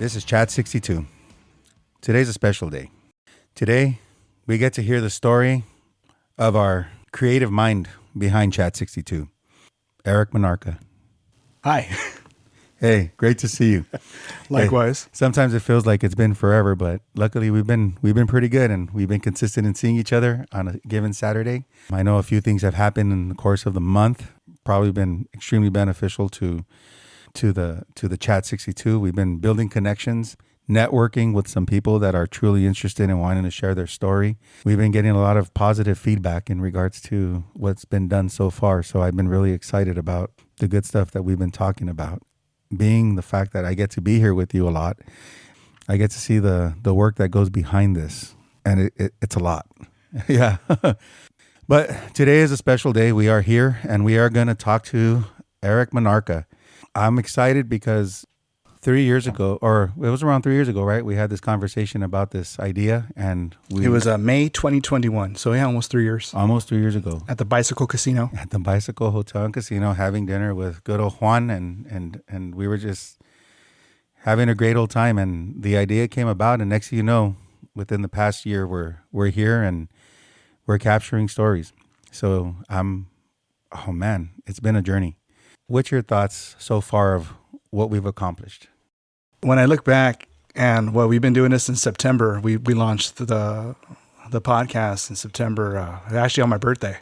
This is Chat 62. Today's a special day. Today, we get to hear the story of our creative mind behind Chat 62, Erik Monarca. Hi. Hey, great to see you. Likewise. Hey, sometimes it feels like it's been forever, but luckily we've been pretty good, and we've been consistent in seeing each other on a given Saturday. I know a few things have happened in the course of the month, probably been extremely beneficial to the Chat 62. We've been building connections, networking with some people that are truly interested in wanting to share their story. We've been getting a lot of positive feedback in regards to what's been done so far. So I've been really excited about the good stuff that we've been talking about. Being the fact that I get to be here with you a lot, I get to see the work that goes behind this. And it's a lot. Yeah. But today is a special day. We are here and we are going to talk to Erik Monarca. I'm excited because 3 years ago, or it was around 3 years ago, right? We had this conversation about this idea, and it was May 2021. So yeah, almost 3 years. Almost 3 years ago. At the Bicycle Casino. At the Bicycle Hotel and Casino, having dinner with good old Juan, and we were just having a great old time. And the idea came about, and next thing you know, within the past year, we're here and we're capturing stories. So oh man, it's been a journey. What's your thoughts so far of what we've accomplished? When I look back, and well, we've been doing this since September. We launched the podcast in September, actually on my birthday.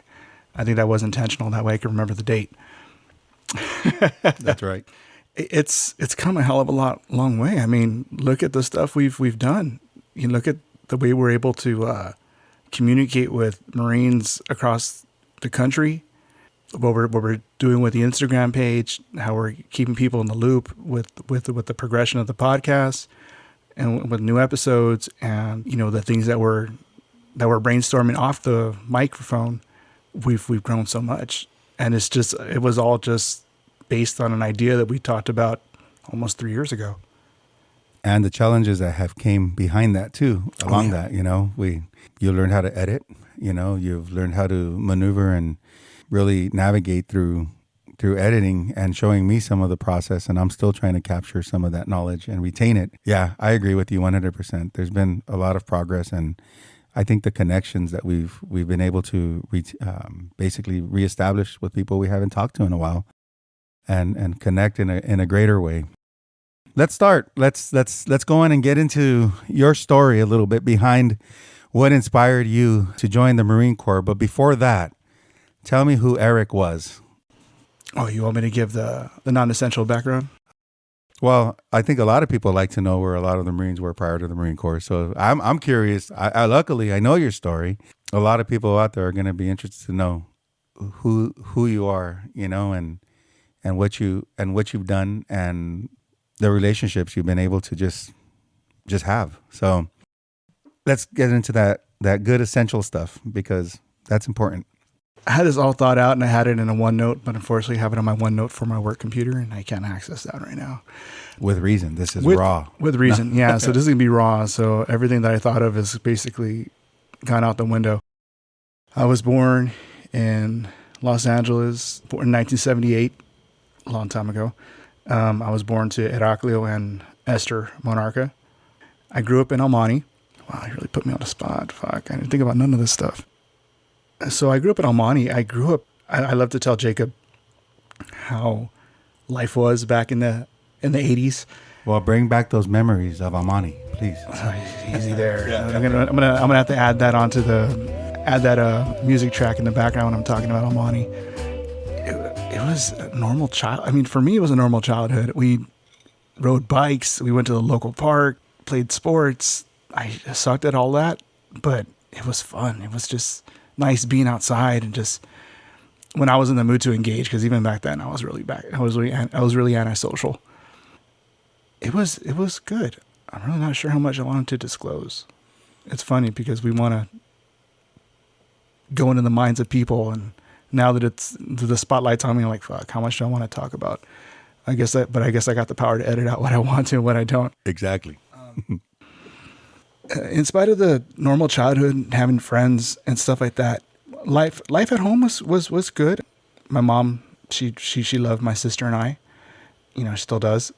I think that was intentional. That way I can remember the date. That's right. It's come a hell of a long way. I mean, look at the stuff we've done. You look at the way we're able to communicate with Marines across the country. What we're doing with the Instagram page, how we're keeping people in the loop with the progression of the podcast, and with new episodes, and the things that we're brainstorming off the microphone. We've grown so much, and it was all just based on an idea that we talked about almost 3 years ago. And the challenges that have came behind that too, along that, you learned how to edit, you've learned how to maneuver and really navigate through editing, and showing me some of the process, and I'm still trying to capture some of that knowledge and retain it. Yeah, I agree with you 100%. There's been a lot of progress, and I think the connections that we've been able to basically reestablish with people we haven't talked to in a while, and connect in a greater way. Let's start. Let's go in and get into your story a little bit behind what inspired you to join the Marine Corps. But before that, tell me who Erik was. Oh, you want me to give the non-essential background? Well, I think a lot of people like to know where a lot of the Marines were prior to the Marine Corps. So I'm curious. Luckily, I know your story. A lot of people out there are going to be interested to know who you are, and what you've done, and the relationships you've been able to just have. So let's get into that good essential stuff, because that's important. I had this all thought out, and I had it in a OneNote, but unfortunately I have it on my OneNote for my work computer, and I can't access that right now. With reason. This is raw. With reason, yeah. So this is going to be raw. So everything that I thought of is basically gone out the window. I was born in Los Angeles in 1978, a long time ago. I was born to Heraclio and Esther Monarca. I grew up in Almani. Wow, you really put me on the spot. Fuck, I didn't think about none of this stuff. So I grew up in Almani. I love to tell Jacob how life was back in the 80s. Well, bring back those memories of Almani, please. Easy there. Yeah. I'm gonna have to add that onto music track in the background when I'm talking about Almani. It was a normal for me, it was a normal childhood. We rode bikes. We went to the local park, played sports. I sucked at all that, but it was fun. It was just nice being outside, and just when I was in the mood to engage, because even back then I was really antisocial. It was good. I'm really not sure how much I wanted to disclose. It's funny because we want to go into the minds of people, and now that the spotlight's on me, I'm like, fuck, how much do I want to talk about? I guess I got the power to edit out what I want to and what I don't. Exactly. In spite of the normal childhood, having friends and stuff like that, life at home was good. My mom, she loved my sister and I, she still does.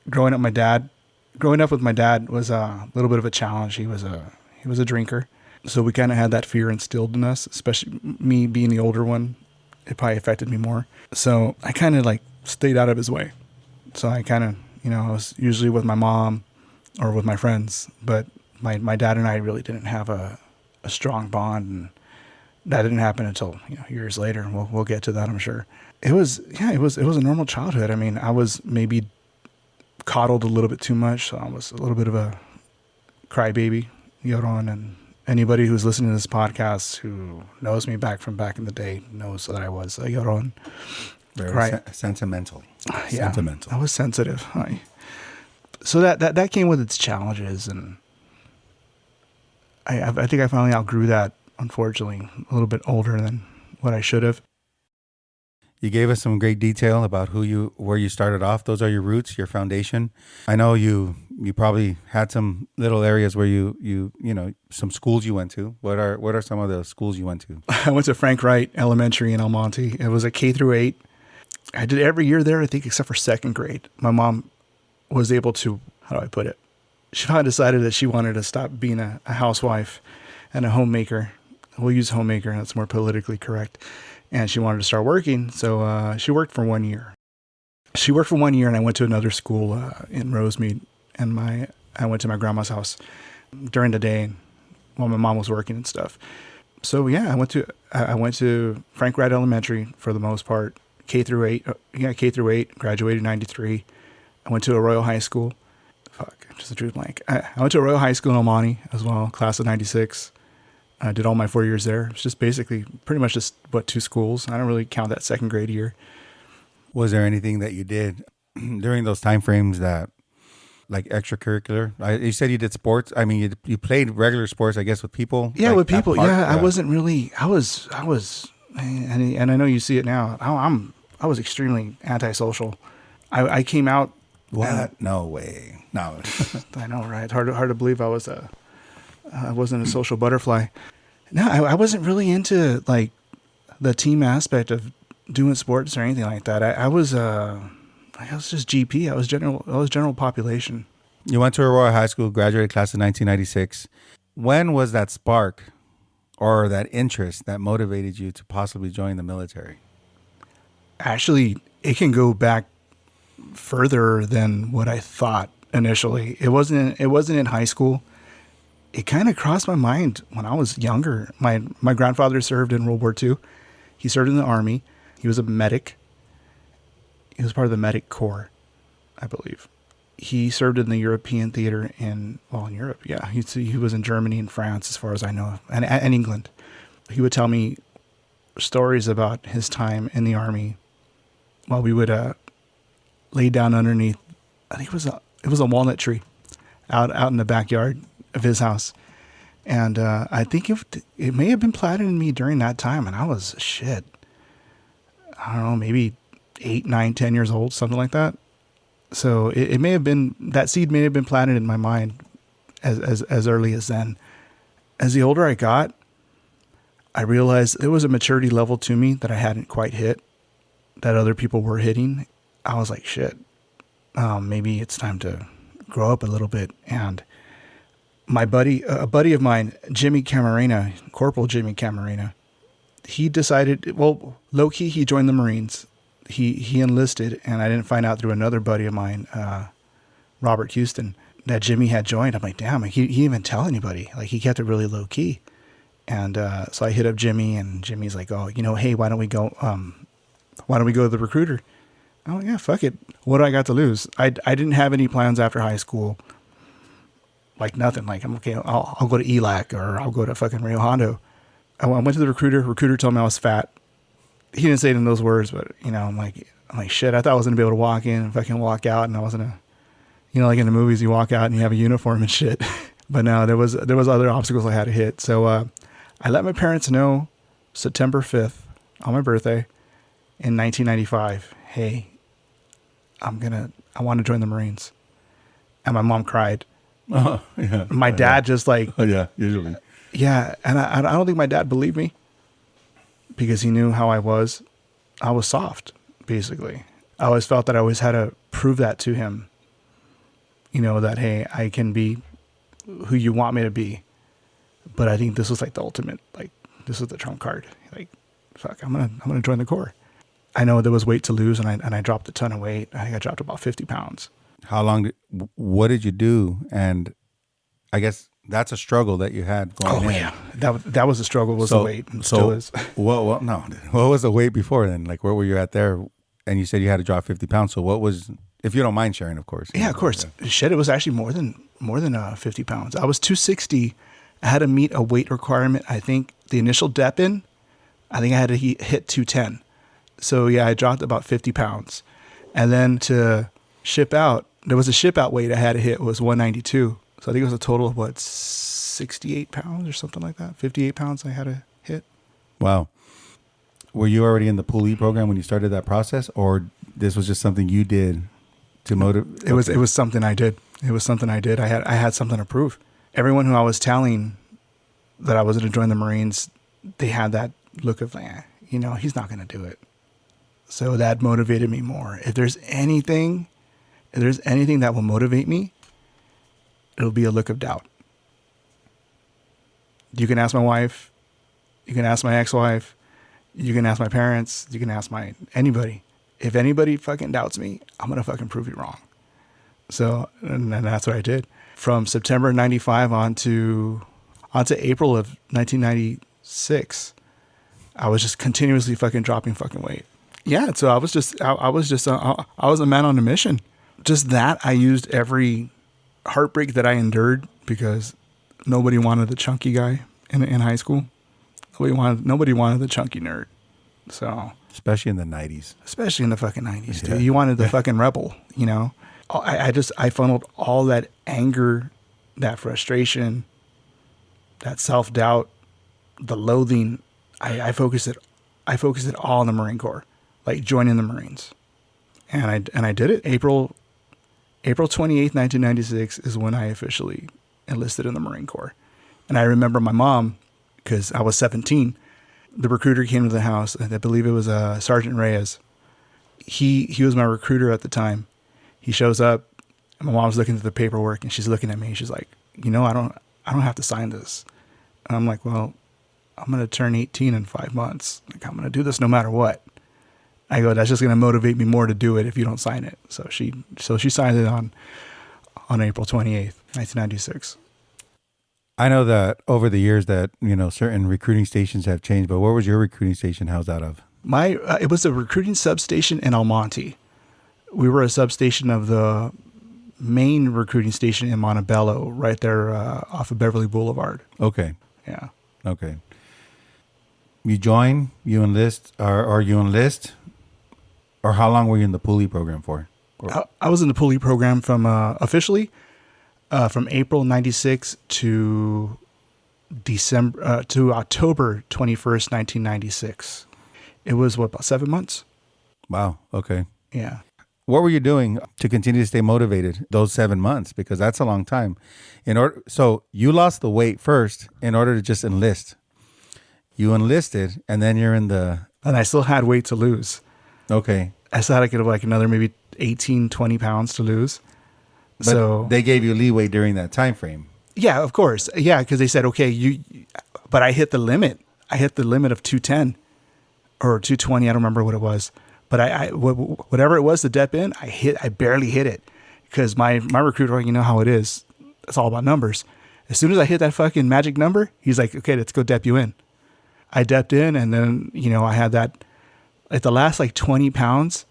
Growing up, my dad growing up with my dad was a little bit of a challenge. He was a drinker. So we kind of had that fear instilled in us, especially me being the older one. It probably affected me more. So I kind of like stayed out of his way. So I kind of, I was usually with my mom or with my friends, but my dad and I really didn't have a strong bond, and that didn't happen until, years later. We'll get to that, I'm sure. It was a normal childhood. I mean, I was maybe coddled a little bit too much. So I was a little bit of a crybaby, Yoron, and anybody who's listening to this podcast who knows me back in the day knows that I was a Yoron. Very sentimental. Yeah, I was sensitive. So that came with its challenges, and I think I finally outgrew that, unfortunately, a little bit older than what I should have. You gave us some great detail about where you started off. Those are your roots, your foundation. I know you probably had some little areas where you some schools you went to. What are some of the schools you went to? I went to Frank Wright Elementary in El Monte. It was a K through 8. I did every year there, I think, except for second grade. My mom was able to, how do I put it? She finally decided that she wanted to stop being a housewife and a homemaker. We'll use homemaker. That's more politically correct. And she wanted to start working. So she worked for 1 year. And I went to another school in Rosemead. And I went to my grandma's house during the day while my mom was working and stuff. So yeah, I went to Frank Wright Elementary for the most part. K through 8, graduated in 93. I went to a Royal High School. Just a truth blank. I went to a Royal High School in El Monte as well, class of 96. I did all my 4 years there. It's just basically pretty much just, 2 schools. I don't really count that second grade year. Was there anything that you did during those time frames that, like extracurricular? You said you did sports. I mean, you played regular sports, I guess, with people. Yeah, like with people. park, I wasn't really, I was, and I know you see it now. I was extremely antisocial. I came out. What? No way. No. I know, right? It's hard to believe I wasn't a social butterfly. No, I wasn't really into like the team aspect of doing sports or anything like that. I was just GP. I was general population. You went to a Royal High School, graduated class of 1996. When was that spark or that interest that motivated you to possibly join the military? Actually, it can go back further than what I thought initially. It wasn't in high school. It kind of crossed my mind when I was younger. My grandfather served in World War II. He served in the Army. He was a medic. He was part of the medic corps, I believe. He served in the European theater in Europe. Yeah, he was in Germany and France, as far as I know, and England. He would tell me stories about his time in the Army while we would lay down underneath, I think it was a walnut tree out in the backyard of his house. And I think it may have been planted in me during that time. And I was, I don't know, maybe 8, 9, 10 years old, something like that. So it may have been, that seed may have been planted in my mind as early as then. As the older I got, I realized there was a maturity level to me that I hadn't quite hit, that other people were hitting. I was like, maybe it's time to grow up a little bit. And a buddy of mine, Jimmy Camarena, Corporal Jimmy Camarena, he decided, low key, he joined the Marines. He enlisted, and I didn't find out through another buddy of mine, Robert Houston, that Jimmy had joined. I'm like, damn, he didn't even tell anybody. Like, he kept it really low key. And so I hit up Jimmy, and Jimmy's like, hey, why don't we go to the recruiter? Oh yeah, fuck it. What do I got to lose? I didn't have any plans after high school. Like nothing. Like, I'm okay. I'll go to ELAC or I'll go to fucking Rio Hondo. I went to the recruiter. Recruiter told me I was fat. He didn't say it in those words, but I'm like shit. I thought I was gonna be able to walk in and fucking walk out, and I wasn't like in the movies, you walk out and you have a uniform and shit. But no, there was other obstacles I had to hit. So I let my parents know September 5th on my birthday in 1995. Hey, I want to join the Marines. And my mom cried. Oh, yeah. My dad just like, oh, yeah, usually. Yeah. And I don't think my dad believed me because he knew how I was. I was soft, basically. I always felt that I always had to prove that to him. you know, that, hey, I can be who you want me to be. But I think this was like the ultimate, like, this was the trump card. Like, fuck, I'm gonna join the Corps. I know there was weight to lose, and I dropped a ton of weight. I think I dropped about 50 pounds. What did you do? And I guess that's a struggle that you had going in. Yeah, that was a struggle. Was the weight? And still is. What was the weight before then? Like, where were you at there? And you said you had to drop 50 pounds. So what was, if you don't mind sharing, of course. Yeah, of course. Shit, it was actually more than 50 pounds. I was 260. I had to meet a weight requirement. I think the initial dep in, I think I had to hit 210. So yeah, I dropped about 50 pounds. And then to ship out, there was a ship out weight I had to hit was 192. So I think it was a total of 68 pounds or something like that. 58 pounds I had to hit. Wow. Were you already in the Pool E program when you started that process, or this was just something you did to motivate? It was something I did. It was something I did. I had something to prove. Everyone who I was telling that I was going to join the Marines, they had that look of, you know, he's not going to do it. So that motivated me more. If there's anything that will motivate me, it'll be a look of doubt. You can ask my wife, you can ask my ex-wife, you can ask my parents, you can ask anybody. If anybody fucking doubts me, I'm going to fucking prove you wrong. So, and that's what I did. From September 95 on to April of 1996, I was just continuously fucking dropping fucking weight. Yeah, so I was a man on a mission. Just that, I used every heartbreak that I endured because nobody wanted the chunky guy in high school. Nobody wanted the chunky nerd. So especially in the 90s. Especially in the fucking 90s, dude. You wanted the fucking rebel, you know? I funneled all that anger, that frustration, that self-doubt, the loathing. I focused it all in the Marine Corps, like joining the Marines. And I did it. April 28th, 1996 is when I officially enlisted in the Marine Corps. And I remember my mom, because I was 17, the recruiter came to the house, and I believe it was Sergeant Reyes. He was my recruiter at the time. He shows up, and my mom's looking through the paperwork, and she's looking at me. She's like, you know, I don't have to sign this. And I'm like, well, I'm going to turn 18 in 5 months. Like, I'm going to do this no matter what. I go, that's just going to motivate me more to do it if you don't sign it. So she signed it on April 28th, 1996. I know that over the years that, you know, certain recruiting stations have changed, but where was your recruiting station housed out of? It was a recruiting substation in El Monte. We were a substation of the main recruiting station in Montebello, right there off of Beverly Boulevard. Okay. Yeah. Okay. You join, you enlist, or you enlist, or how long were you in the Pool E program for? I was in the Pool E program from officially from April 96 to October 21st, 1996. It was about 7 months. Wow. Okay. Yeah. What were you doing to continue to stay motivated those 7 months? Because that's a long time. So you lost the weight first in order to just enlist. You enlisted, and then you're in the... And I still had weight to lose. Okay. I still had like another maybe 18, 20 pounds to lose. But so they gave you leeway during that time frame. Yeah, of course. Yeah, because they said, okay, but I hit the limit. I hit the limit of 210 or 220. I don't remember what it was. But whatever it was, the dep in, I barely hit it because my recruiter, you know how it is. It's all about numbers. As soon as I hit that fucking magic number, he's like, okay, let's go dep you in. I depped in, and then, you know, I had that, like the last like 20 pounds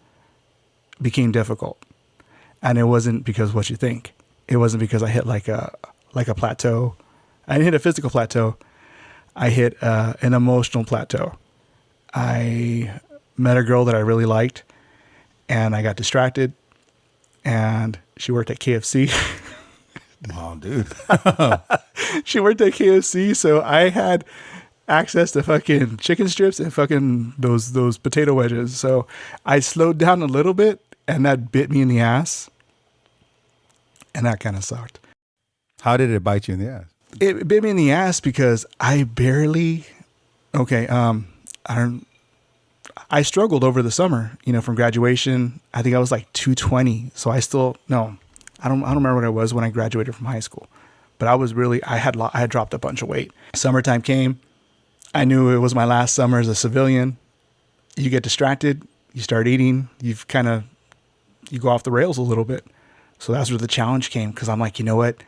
became difficult. And it wasn't because of what you think. It wasn't because I hit like a plateau. I didn't hit a physical plateau. I hit an emotional plateau. I met a girl that I really liked, and I got distracted, and she worked at KFC. Oh, dude. She worked at KFC, so I had access to fucking chicken strips and fucking those potato wedges. So I slowed down a little bit, and that bit me in the ass, and that kind of sucked. How did it bite you in the ass? It bit me in the ass because I barely... Okay, I struggled over the summer, you know, from graduation. I think I was like 220. So I I don't remember what I was when I graduated from high school, but I had dropped a bunch of weight. Summertime came. I knew it was my last summer as a civilian. You get distracted, you start eating, you go off the rails a little bit. So that's where the challenge came, because I'm like, you know what?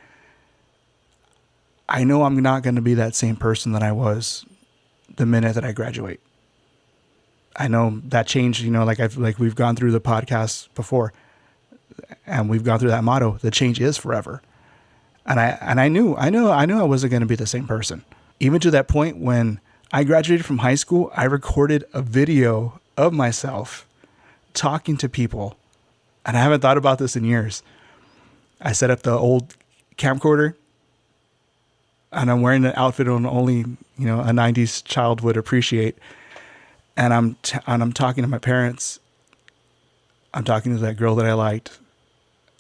I know I'm not going to be that same person that I was the minute that I graduate. I know that changed, like we've gone through the podcast before, and we've gone through that motto, the change is forever. And I knew I wasn't going to be the same person. Even to that point when I graduated from high school, I recorded a video of myself talking to people, and I haven't thought about this in years. I set up the old camcorder, and I'm wearing an outfit only, a 90s child would appreciate. And I'm talking to my parents. I'm talking to that girl that I liked.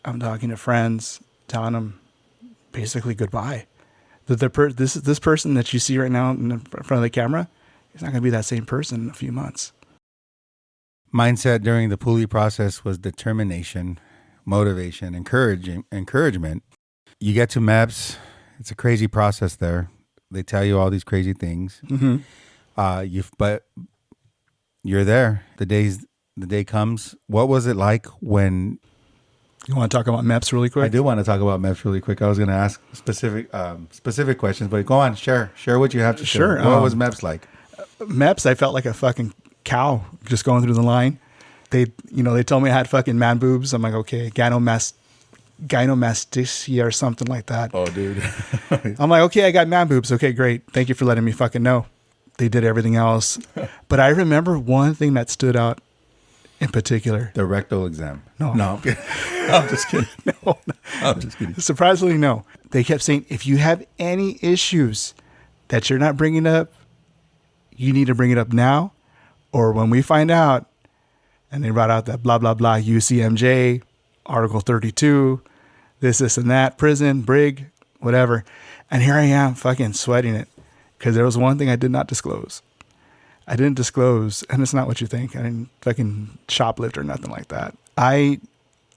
I'm talking to friends, telling them basically goodbye. This person that you see right now in front of the camera is not going to be that same person in a few months. Mindset during the pulley process was determination, motivation, encouragement. You get to MEPS. It's a crazy process there. They tell you all these crazy things. Mm-hmm. But you're there. The day comes. What was it like when? You want to talk about MEPS really quick? I do want to talk about MEPS really quick. I was going to ask specific questions, but go on. Share what you have to share. What was MEPS like? MEPS, I felt like a fucking cow just going through the line. They told me I had fucking man boobs. I'm like, okay, gynomastia or something like that. Oh, dude. I'm like, okay, I got man boobs. Okay, great. Thank you for letting me fucking know. They did everything else. But I remember one thing that stood out in particular. The rectal exam. No. I'm just kidding. No. I'm just kidding. Surprisingly, no. They kept saying, if you have any issues that you're not bringing up, you need to bring it up now, or when we find out. And they brought out that blah, blah, blah, UCMJ, Article 32, this, and that, prison, brig, whatever. And here I am fucking sweating it, because there was one thing I did not disclose. I didn't disclose, and it's not what you think. I didn't fucking shoplift or nothing like that.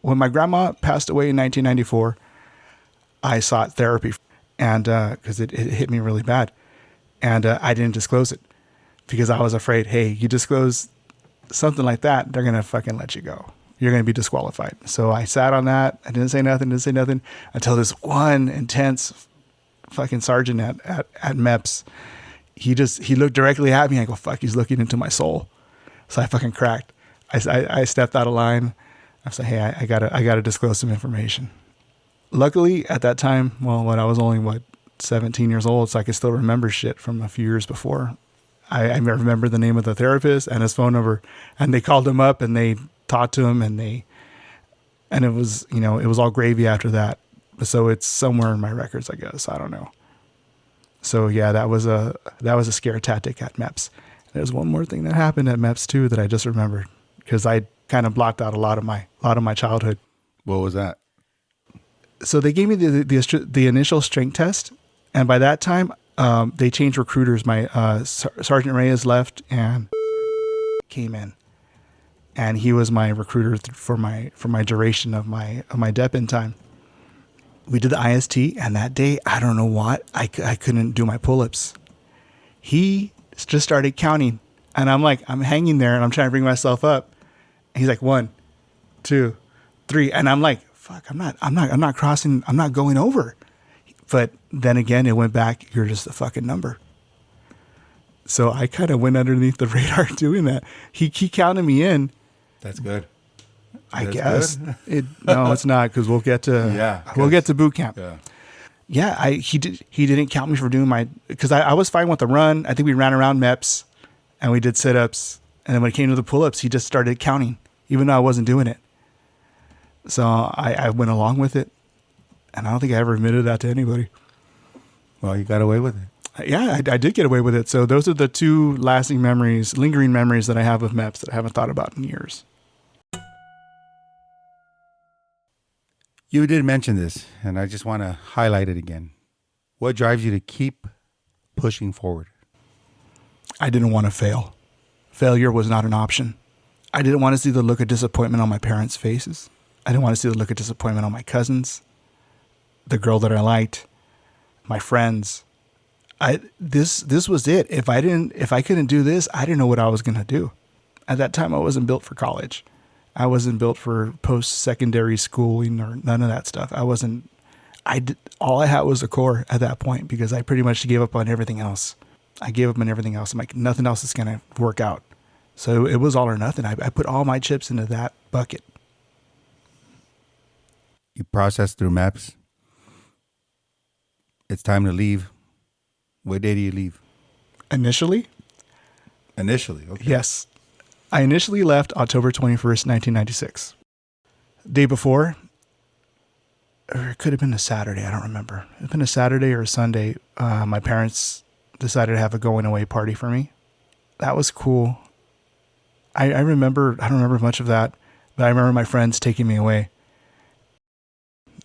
When my grandma passed away in 1994, I sought therapy, and because it hit me really bad, and I didn't disclose it because I was afraid, hey, you disclose something like that, they're gonna fucking let you go. You're gonna be disqualified. So I sat on that. I didn't say nothing until this one intense fucking sergeant at MEPS. He looked directly at me. I go, fuck, he's looking into my soul. So I fucking cracked. I stepped out of line. I said, hey, I gotta disclose some information. Luckily at that time, when I was only 17 years old, so I could still remember shit from a few years before. I remember the name of the therapist and his phone number, and they called him up and they talked to him, and it was, it was all gravy after that. So it's somewhere in my records, I guess. I don't know. So yeah, that was a scare tactic at MEPS. There's one more thing that happened at MEPS too that I just remembered, because I kind of blocked out a lot of my childhood. What was that? So they gave me the initial strength test, and by that time, they changed recruiters. My Sergeant Reyes left and came in, and he was my recruiter for my duration of my dep-in time. We did the IST, and that day, I don't know what, I couldn't do my pull-ups. He just started counting, and I'm like, I'm hanging there, and I'm trying to bring myself up. And he's like, 1, 2, 3, and I'm like, fuck, I'm not crossing, I'm not going over. But then again, it went back, you're just a fucking number. So I kind of went underneath the radar doing that. He counted me in. That's good. I guess. No, it's not, because we'll get to boot camp. Yeah. He didn't count me for doing because I was fine with the run. I think we ran around MEPS and we did sit-ups. And then when it came to the pull-ups, he just started counting, even though I wasn't doing it. So I went along with it. And I don't think I ever admitted that to anybody. Well, you got away with it. Yeah, I did get away with it. So those are the two lingering memories that I have of MEPS that I haven't thought about in years. You did mention this, and I just want to highlight it again. What drives you to keep pushing forward? I didn't want to fail. Failure was not an option. I didn't want to see the look of disappointment on my parents' faces. I didn't want to see the look of disappointment on my cousins, the girl that I liked, my friends. This was it. If I couldn't do this, I didn't know what I was going to do. At that time, I wasn't built for college. I wasn't built for post-secondary schooling or none of that stuff. All I had was a core at that point because I pretty much gave up on everything else. I'm like, nothing else is going to work out. So it was all or nothing. I put all my chips into that bucket. You process through maps. It's time to leave. What day do you leave? Initially, okay. Yes. I initially left October 21st, 1996. Day before, or it could have been a Saturday, I don't remember. It had been a Saturday or a Sunday. My parents decided to have a going away party for me. That was cool. I don't remember much of that, but I remember my friends taking me away.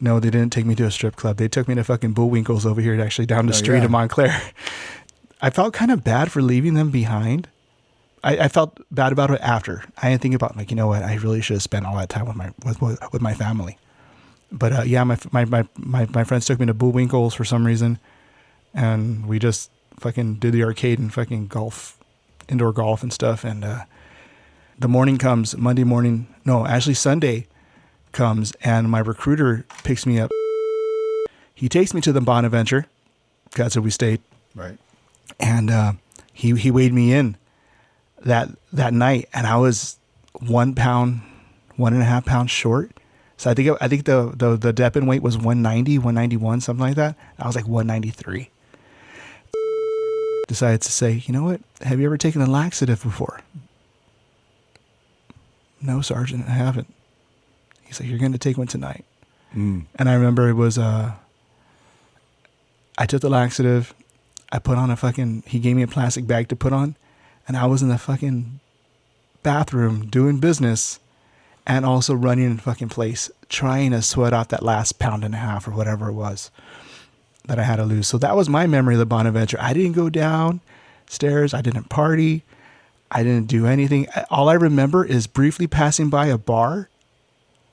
No, they didn't take me to a strip club. They took me to fucking Bullwinkle's over here, actually down the street of Montclair. I felt kind of bad for leaving them behind. I felt bad about it after. I didn't think about, like, you know what? I really should have spent all that time with my family. But yeah, my friends took me to Bullwinkle's for some reason, and we just fucking did the arcade and fucking golf, indoor golf and stuff. And the morning comes, Sunday comes, and my recruiter picks me up. He takes me to the Bonaventure. That's where we stayed. Right. And he weighed me in that night, and I was 1 pound, 1.5 pounds short. So I think the dep-in weight was 190, 191, something like that. I was like 193. Decided to say, you know what? Have you ever taken a laxative before? No, Sergeant, I haven't. He's like, you're going to take one tonight. And I remember it was, I took the laxative. I put on he gave me a plastic bag to put on. And I was in the fucking bathroom doing business and also running in the fucking place, trying to sweat off that last 1.5 pounds or whatever it was that I had to lose. So that was my memory of the Bonaventure. I didn't go downstairs. I didn't party. I didn't do anything. All I remember is briefly passing by a bar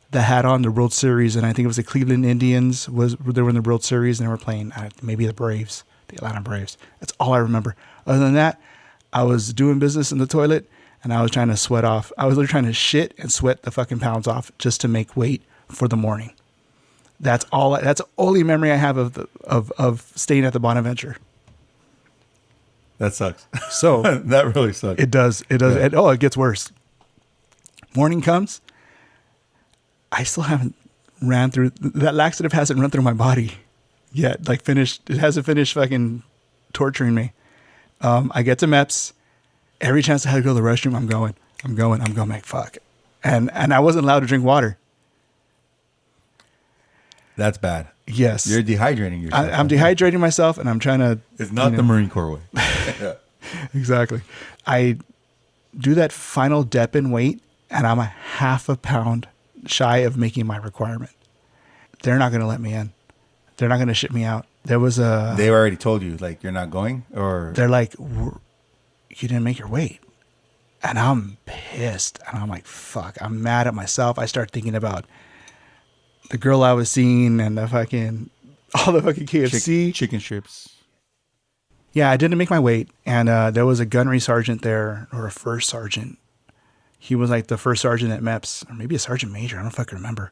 that had on the World Series, and I think it was the Cleveland Indians. They were in the World Series, and they were playing maybe the Braves, the Atlanta Braves. That's all I remember. Other than that, I was doing business in the toilet, and I was trying to sweat off. I was literally trying to shit and sweat the fucking pounds off just to make weight for the morning. That's all. That's the only memory I have of staying at the Bonaventure. That sucks. So that really sucks. It does. Yeah. It gets worse. Morning comes. I still haven't ran through that laxative. Hasn't run through my body yet. Like finished. It hasn't finished fucking torturing me. I get to MEPS. Every chance I had to go to the restroom, I'm going. Like, fuck. And I wasn't allowed to drink water. That's bad. Yes. You're dehydrating yourself. I'm dehydrating myself, and I'm trying to... It's not the Marine Corps way. Yeah. Exactly. I do that final dep-in weight, and I'm 0.5 pound shy of making my requirement. They're not going to let me in. They're not going to ship me out. There was a... They already told you, like, you're not going? Or they're like, you didn't make your weight. And I'm pissed. And I'm like, fuck. I'm mad at myself. I start thinking about the girl I was seeing and all the fucking KFC. Chicken strips. Yeah, I didn't make my weight. And there was a gunnery sergeant there, or a first sergeant. He was like the first sergeant at MEPS, or maybe a sergeant major. I don't fucking remember.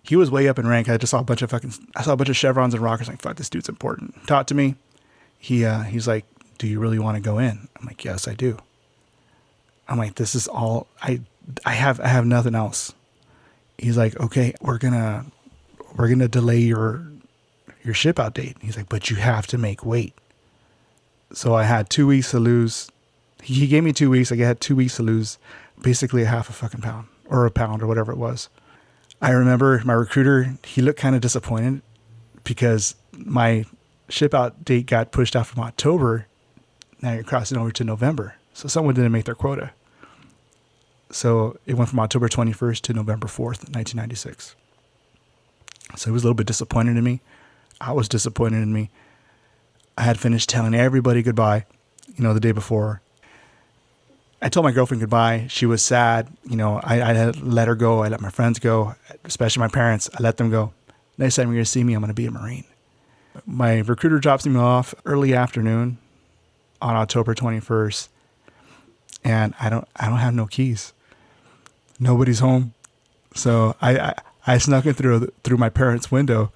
He was way up in rank. I saw a bunch of chevrons and rockers. Like, fuck, this dude's important. Talked to me. He's like, do you really want to go in? I'm like, yes, I do. I'm like, this is all I have nothing else. He's like, okay, we're gonna delay your ship out date. He's like, but you have to make weight. So I had 2 weeks to lose. He gave me 2 weeks. I had 2 weeks to lose basically 0.5 fucking pound or 1 pound or whatever it was. I remember my recruiter, he looked kind of disappointed because my ship out date got pushed out from October. Now you're crossing over to November. So someone didn't make their quota. So it went from October 21st to November 4th, 1996. So he was a little bit disappointed in me. I was disappointed in me. I had finished telling everybody goodbye, the day before. I told my girlfriend goodbye. She was sad. You know, I had let her go. I let my friends go, especially my parents. I let them go. Next time you're going to see me, I'm going to be a Marine. My recruiter drops me off early afternoon on October 21st. And I don't have no keys. Nobody's home. So I snuck in through my parents' window,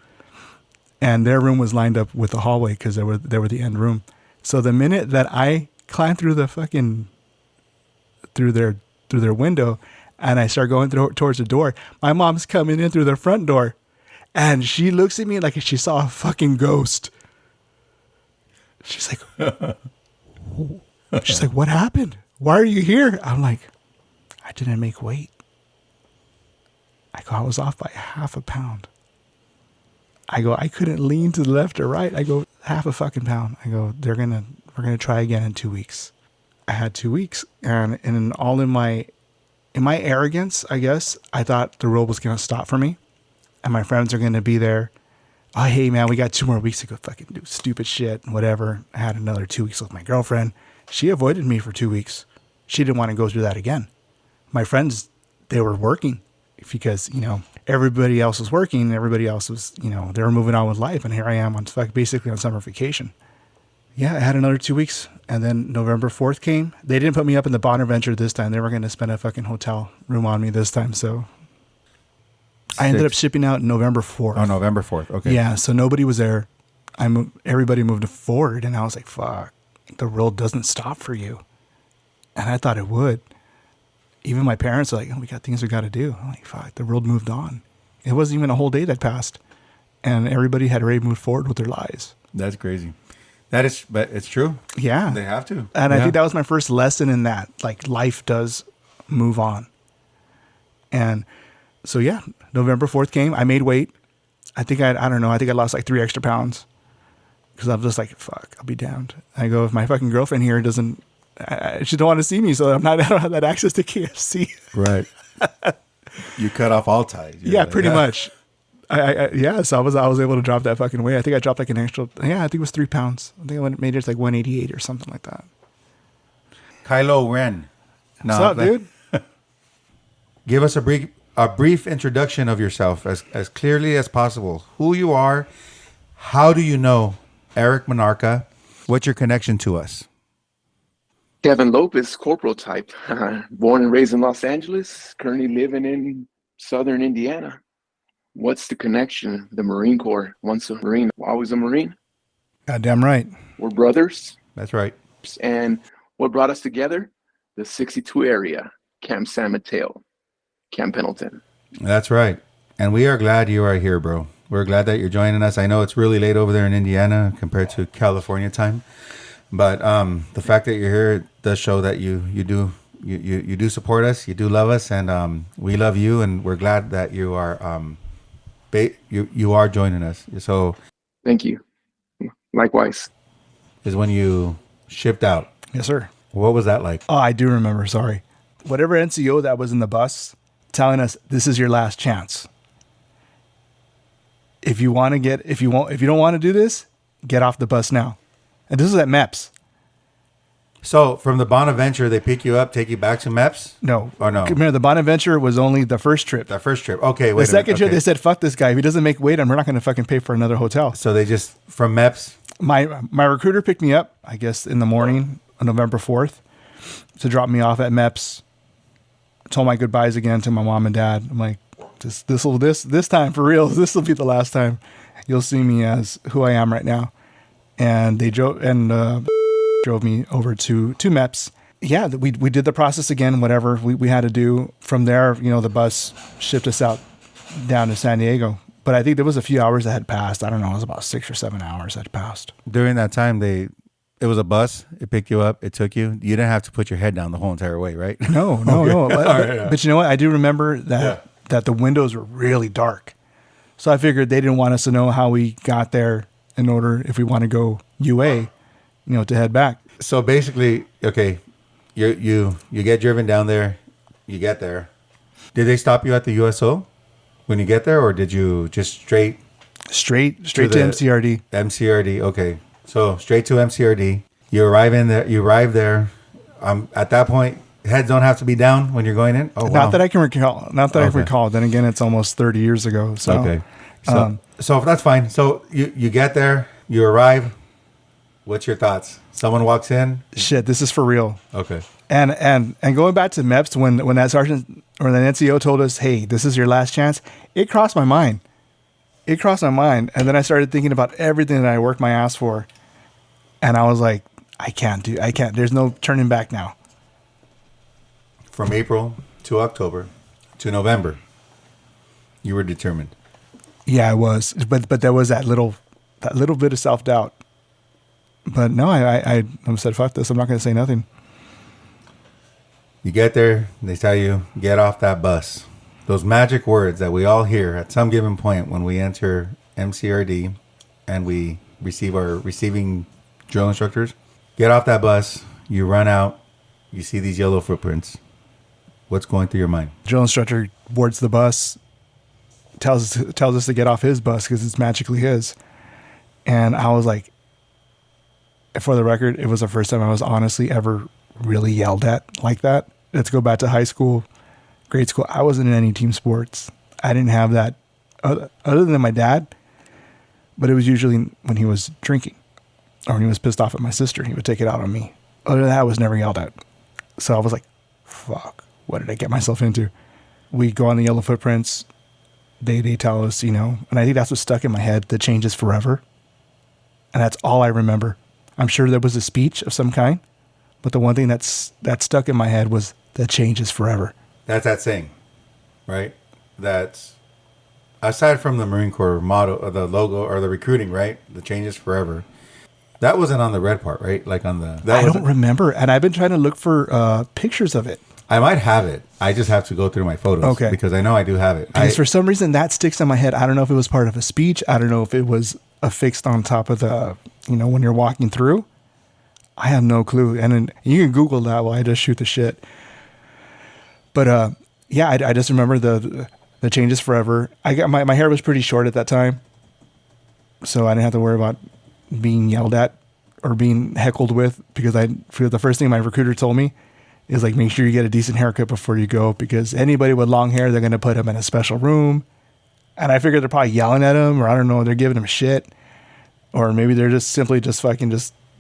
and their room was lined up with the hallway because they were the end room. So the minute that I climbed through the fucking through their window, and I start going towards the door, my mom's coming in through the front door, and she looks at me like she saw a fucking ghost. She's like, "What happened? Why are you here?" I'm like, "I didn't make weight." I was off by half a pound. I couldn't lean to the left or right. I go, half a fucking pound. I go, we're gonna try again in 2 weeks. I had 2 weeks, and in my arrogance, I guess, I thought the world was gonna stop for me, and my friends are gonna be there. Oh, hey man, we got 2 more weeks to go fucking do stupid shit and whatever. I had another 2 weeks with my girlfriend. She avoided me for 2 weeks. She didn't want to go through that again. My friends, they were working because, you know, everybody else was working. Everybody else was, you know, they were moving on with life. And here I am basically on summer vacation. Yeah, I had another 2 weeks. And then November 4th came. They didn't put me up in the Bonaventure this time. They were going to spend a fucking hotel room on me this time. So I ended up shipping out November 4th. Oh, November 4th. Okay. Yeah. So nobody was there. Everybody moved forward. And I was like, fuck, the world doesn't stop for you. And I thought it would. Even my parents were like, oh, we got things we got to do. I'm like, fuck, the world moved on. It wasn't even a whole day that passed. And everybody had already moved forward with their lives. That's crazy. But it's true. Yeah. They have to. And I think that was my first lesson in that. Like, life does move on. And so, yeah, November 4th came. I made weight. I think I lost like 3 extra pounds. Because I'm just like, fuck, I'll be damned. I go, if my fucking girlfriend here doesn't, she don't want to see me, so I don't have that access to KFC. Right. You cut off all ties. Yeah, like, pretty much. So I was able to drop that fucking weight. I think I dropped like an extra, I think it was 3 pounds. I think I made it like 188 or something like that. Kylo Ren. What's up, dude? Give us a brief introduction of yourself as clearly as possible. Who you are, how do you know Erik Monarca? What's your connection to us? Kevin Lopez, corporal type. Born and raised in Los Angeles, currently living in southern Indiana. What's the connection? The Marine Corps. Once a Marine, always a Marine. Goddamn right. We're brothers. That's right. And what brought us together? The 62 area, Camp San Mateo, Camp Pendleton. That's right. And we are glad you are here, bro. We're glad that you're joining us. I know it's really late over there in Indiana compared to California time. But the fact that you're here does show that you do support us, you do love us, and we love you, and we're glad that you are you are joining us. So thank you. Likewise. Is when you shipped out. Yes, sir. What was that like? Oh, I do remember. Sorry. Whatever NCO that was in the bus telling us this is your last chance. If you don't want to do this, get off the bus now. And this is at MEPS. So from the Bonaventure, they pick you up, take you back to MEPS? No. Or no? Remember, the Bonaventure was only the first trip. The first trip. Okay, wait. The second trip, they said, fuck this guy. If he doesn't make weight, we're not going to fucking pay for another hotel. So they just, from MEPS? My recruiter picked me up, I guess, in the morning on November 4th to drop me off at MEPS. Told my goodbyes again to my mom and dad. I'm like, this time, for real, this will be the last time you'll see me as who I am right now. And they drove me over to MEPS. Yeah, we did the process again, whatever we had to do. From there, the bus shipped us out down to San Diego. But I think there was a few hours that had passed. I don't know, it was about 6 or 7 hours that had passed. During that time, it was a bus. It picked you up. It took you. You didn't have to put your head down the whole entire way, right? No. But you know what? I do remember that the windows were really dark. So I figured they didn't want us to know how we got there in order, if we want to go UA, to head back. So basically, okay, you get driven down there. You get there. Did they stop you at the USO when you get there, or did you just straight to MCRD? MCRD, okay. So straight to MCRD. You arrive there. At that point, heads don't have to be down when you're going in? Oh, wow. Not that I can recall. Not that I can recall. Then again, it's almost 30 years ago. So. Okay. So that's fine. So you get there, you arrive. What's your thoughts? Someone walks in. Shit, this is for real. Okay. And going back to MEPS, when that sergeant or the NCO told us, "Hey, this is your last chance," it crossed my mind. And then I started thinking about everything that I worked my ass for, and I was like, I can't. There's no turning back now. From April to October to November, you were determined. Yeah, I was, but there was that little bit of self-doubt. But no, I said, fuck this. I'm not going to say nothing. You get there, they tell you, get off that bus. Those magic words that we all hear at some given point when we enter MCRD and we receive our receiving drill instructors. Get off that bus. You run out. You see these yellow footprints. What's going through your mind? Drill instructor boards the bus, tells us to get off his bus because it's magically his. And I was like, for the record, it was the first time I was honestly ever really yelled at like that. Let's go back to high school, grade school. I wasn't in any team sports. I didn't have that other than my dad, but it was usually when he was drinking or when he was pissed off at my sister, he would take it out on me. Other than that, I was never yelled at. So I was like, fuck, what did I get myself into? We go on the yellow footprints. They tell us, and I think that's what stuck in my head. The change is forever. And that's all I remember. I'm sure there was a speech of some kind, but the one thing that stuck in my head was the change is forever. That's that saying, right? That's aside from the Marine Corps motto or the logo or the recruiting, right? The change is forever. That wasn't on the red part, right? Like on the... I don't remember. And I've been trying to look for pictures of it. I might have it. I just have to go through my photos. Okay. Because I know I do have it. Because for some reason that sticks in my head. I don't know if it was part of a speech. I don't know if it was affixed on top of the, when you're walking through. I have no clue. And then you can Google that while I just shoot the shit. But yeah, I just remember the changes forever. I got my hair was pretty short at that time. So I didn't have to worry about being yelled at or being heckled with, because the first thing my recruiter told me is like, make sure you get a decent haircut before you go, because anybody with long hair, they're going to put them in a special room. And I figured they're probably yelling at him, or I don't know, they're giving him shit, or maybe they're just simply just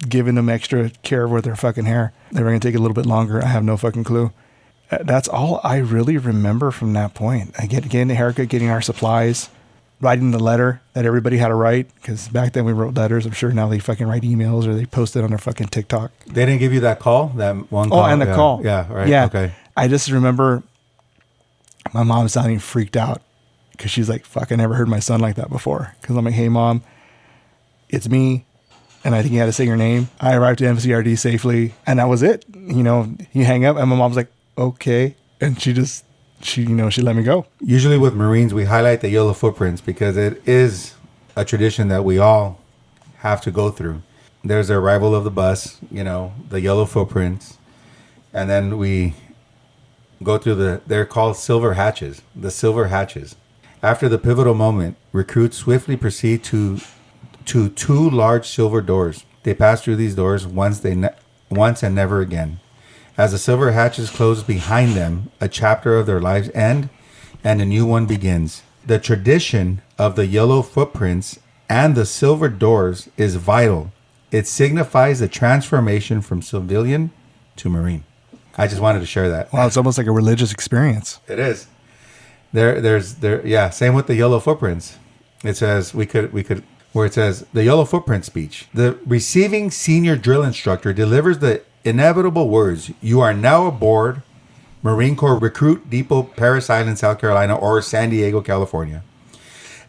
giving them extra care with their fucking hair. They were going to take a little bit longer. I have no fucking clue. That's all I really remember from that point. I getting the haircut, getting our supplies, writing the letter that everybody had to write, because back then we wrote letters. I'm sure now they fucking write emails or they post it on their fucking TikTok. They didn't give you that call? That one call? Oh, and the call. Yeah, right. Yeah. Okay. I just remember my mom sounding freaked out because she's like, fuck, I never heard my son like that before. Because I'm like, hey, Mom, it's me. And I think you had to say your name. I arrived at MCRD safely, and that was it. You hang up, and my mom's like, okay. And she let me go. Usually with Marines, we highlight the yellow footprints because it is a tradition that we all have to go through. There's the arrival of the bus, the yellow footprints. And then we go through they're called silver hatches, the silver hatches. After the pivotal moment, recruits swiftly proceed to two large silver doors. They pass through these doors once and never again. As the silver hatches close behind them, a chapter of their lives end and a new one begins. The tradition of the yellow footprints and the silver doors is vital. It signifies the transformation from civilian to Marine. I just wanted to share that. Wow, it's almost like a religious experience. It is. Yeah, same with the yellow footprints. It says where it says the yellow footprint speech. The receiving senior drill instructor delivers the inevitable words, "You are now aboard Marine Corps Recruit Depot, Parris Island, South Carolina, or San Diego, California.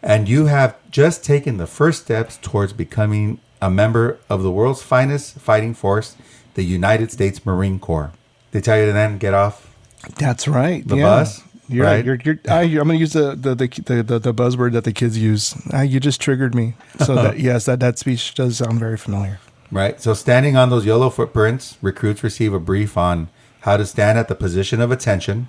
And you have just taken the first steps towards becoming a member of the world's finest fighting force, the United States Marine Corps." They tell you to then get off. That's right. The bus. You're right. I'm going to use the buzzword that the kids use. You just triggered me. So that speech does sound very familiar. Right. So standing on those yellow footprints, recruits receive a brief on how to stand at the position of attention,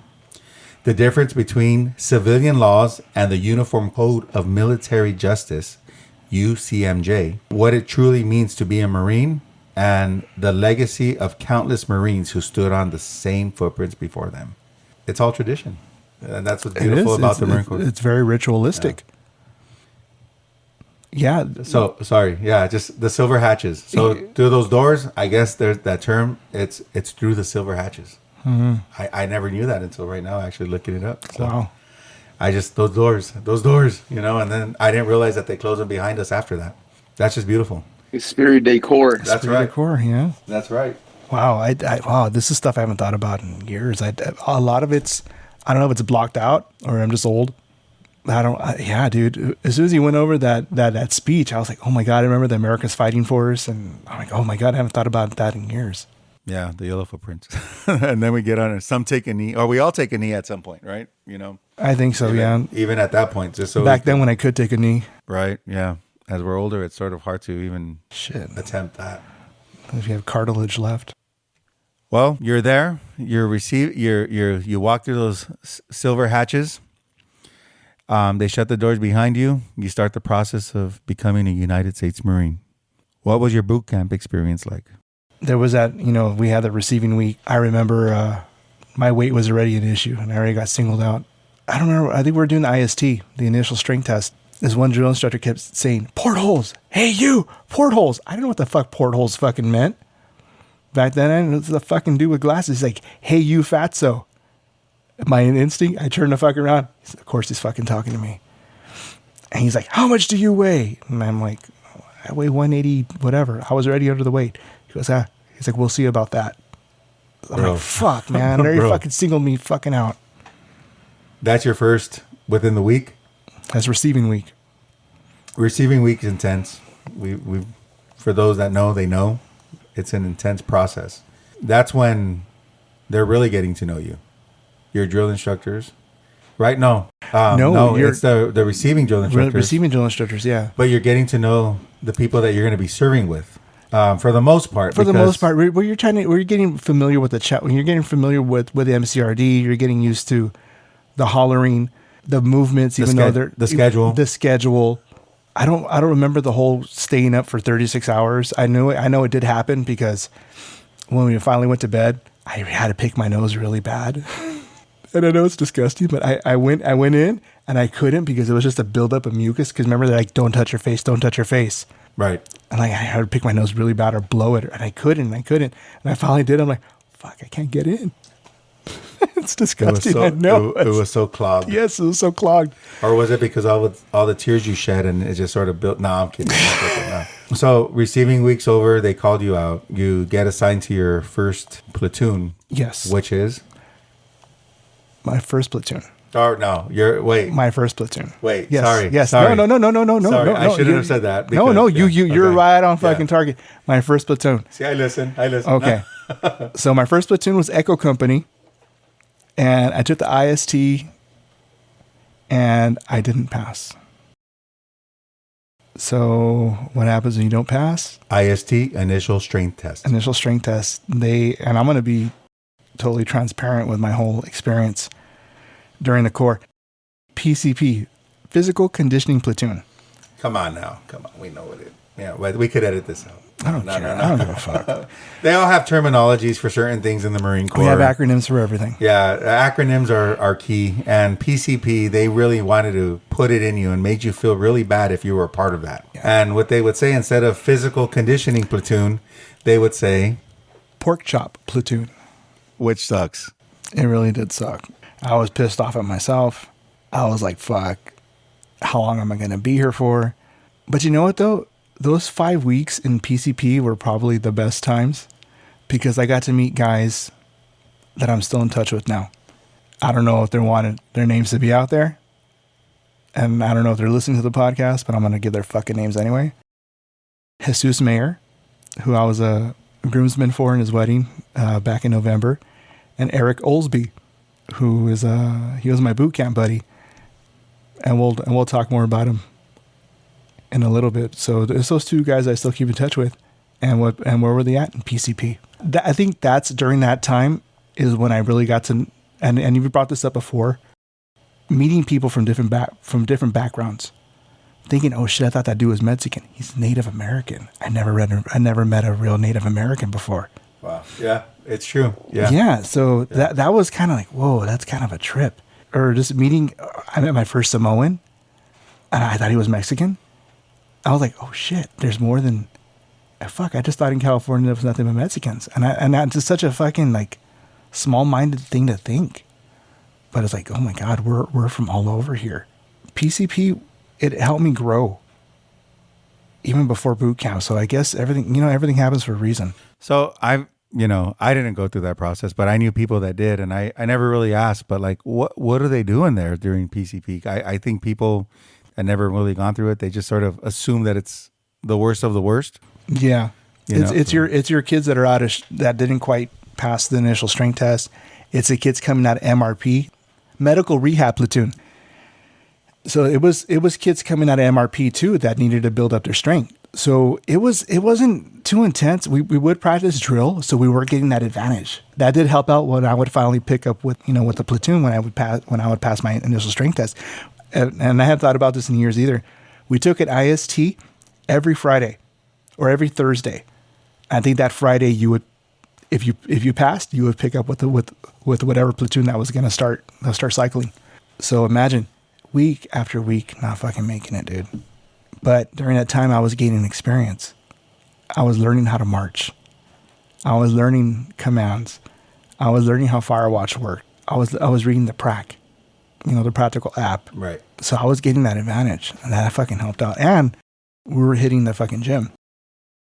the difference between civilian laws and the Uniform Code of Military Justice, UCMJ, what it truly means to be a Marine, and the legacy of countless Marines who stood on the same footprints before them. It's all tradition. And that's what's beautiful about the Marine Corps. It's very ritualistic. Yeah. So, sorry. Yeah, just the silver hatches. So, through those doors, I guess there's that term, it's through the silver hatches. Mm-hmm. I never knew that until right now, actually looking it up. So wow. Those doors, you know, and then I didn't realize that they closed them behind us after that. That's just beautiful. Esprit de Corps. That's right. Decor, yeah. That's right. Wow. Wow. This is stuff I haven't thought about in years. A lot of it's, I don't know if it's blocked out or I'm just old. Yeah, dude. As soon as he went over that speech, I was like, oh my God, I remember the America's fighting for us. And I'm like, oh my God, I haven't thought about that in years. Yeah, the yellow footprints. And then we get on it. Some take a knee, or we all take a knee at some point, right? You know? I think so, yeah. Even at that point. Just so back then when I could take a knee. Right, yeah. As we're older, it's sort of hard to even attempt that. If you have cartilage left. Well, you're there. You walk through those silver hatches. They shut the doors behind you. You start the process of becoming a United States Marine. What was your boot camp experience like? There was that, we had the receiving week. I remember my weight was already an issue and I already got singled out. I don't remember. I think we were doing the IST, the initial strength test. This one drill instructor kept saying, portholes. Hey, you, portholes. I didn't know what the fuck portholes fucking meant. Back then, I didn't know what the fucking dude with glasses. He's like, hey, you fatso. My instinct, I turned the fuck around. Of course, he's fucking talking to me. And he's like, how much do you weigh? And I'm like, I weigh 180, whatever. I was already under the weight. He goes, He's like, we'll see about that. I'm like, fuck, man. They already fucking singled me fucking out. That's your first within the week? That's receiving week. Receiving week is intense. We for those that know, they know. It's an intense process. That's when they're really getting to know you. Your drill instructors, right? No, it's the receiving drill instructors. Receiving drill instructors, yeah. But you're getting to know the people that you're going to be serving with, for the most part. For the most part, where you're getting familiar with the chat. When you're getting familiar with the MCRD, you're getting used to the hollering, the movements, the schedule. I don't remember the whole staying up for 36 hours. I know it did happen because when we finally went to bed, I had to pick my nose really bad. And I know it's disgusting, but I went in and I couldn't because it was just a buildup of mucus. Because remember, they're like, don't touch your face. Right. And I had to pick my nose really bad or blow it. And I couldn't. And I finally did. I'm like, fuck, I can't get in. It's disgusting. It was so clogged. Yes, it was so clogged. Or was it because all the tears you shed and it just sort of built? No, I'm kidding. No. So receiving week's over. They called you out. You get assigned to your first platoon. Yes. Which is? My first platoon. Oh, no. My first platoon. Wait. Yes. Sorry. Yes. Sorry. No. Sorry. I shouldn't have said that. Because, you're right on fucking target. My first platoon. See, I listen. Okay. So my first platoon was Echo Company. And I took the IST and I didn't pass. So what happens when you don't pass? IST, initial strength test. And I'm going to be totally transparent with my whole experience during the Corps. PCP, Physical Conditioning Platoon. Come on. We know what it is. Yeah, we could edit this out. I don't care. I don't give a fuck. They all have terminologies for certain things in the Marine Corps. We have acronyms for everything. Yeah, acronyms are key. And PCP, they really wanted to put it in you and made you feel really bad if you were a part of that. Yeah. And what they would say, instead of Physical Conditioning Platoon, they would say Pork Chop Platoon. Which sucks. It really did suck. I was pissed off at myself. I was like, fuck, how long am I going to be here for? But you know what, though? Those 5 weeks in PCP were probably the best times because I got to meet guys that I'm still in touch with now. I don't know if they wanted their names to be out there. And I don't know if they're listening to the podcast, but I'm going to give their fucking names anyway. Jesus Mayer, who I was a groomsman for in his wedding back in November. And Eric Olsby, who is he was my boot camp buddy. And we'll talk more about him in a little bit. So there's those two guys I still keep in touch with. And where were they at in PCP? I think that's during that time is when I really got to, and you brought this up before, meeting people from different backgrounds, thinking, oh shit, I thought that dude was Mexican. He's Native American. I never met a real Native American before. Wow. Yeah, it's true. Yeah. Yeah. So that was kind of like, whoa, that's kind of a trip. Or just meeting, I met my first Samoan and I thought he was Mexican. I was like, oh shit, there's more than, fuck, I just thought in California there was nothing but Mexicans. And that's just such a fucking like small-minded thing to think. But it's like, oh my God, we're from all over here. PCP, it helped me grow even before boot camp. So I guess everything happens for a reason. So I didn't go through that process, but I knew people that did. And I never really asked, but like, what are they doing there during PCP? I think people that never really gone through it, they just sort of assume that it's the worst of the worst. Yeah. It's your kids that are that didn't quite pass the initial strength test. It's the kids coming out of MRP, medical rehab platoon. So it was kids coming out of MRP too that needed to build up their strength. So it wasn't too intense. We would practice drill, so we were getting that advantage. That did help out when I would finally pick up with the platoon when I would pass my initial strength test. And I hadn't thought about this in years either. We took an IST every Friday or every Thursday. I think that Friday you would, if you passed, you would pick up with whatever platoon that was going to start cycling. So imagine week after week not fucking making it, dude. But during that time, I was gaining experience. I was learning how to march. I was learning commands. I was learning how Firewatch worked. I was reading the prac, the practical app. Right. So I was getting that advantage, and that fucking helped out. And we were hitting the fucking gym.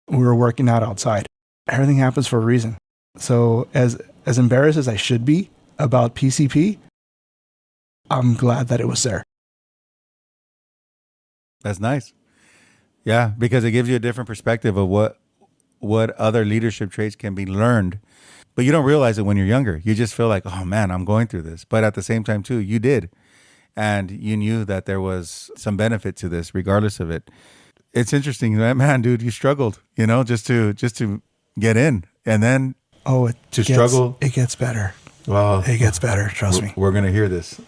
We were working out outside. Everything happens for a reason. So as embarrassed as I should be about PCP, I'm glad that it was there. That's nice. Yeah, because it gives you a different perspective of what other leadership traits can be learned. But you don't realize it when you're younger. You just feel like, oh man, I'm going through this. But at the same time too, you did. And you knew that there was some benefit to this regardless of it. It's interesting, man, dude, you struggled, just to get in. And then struggle. It gets better. Well, it gets better, trust me. We're going to hear this.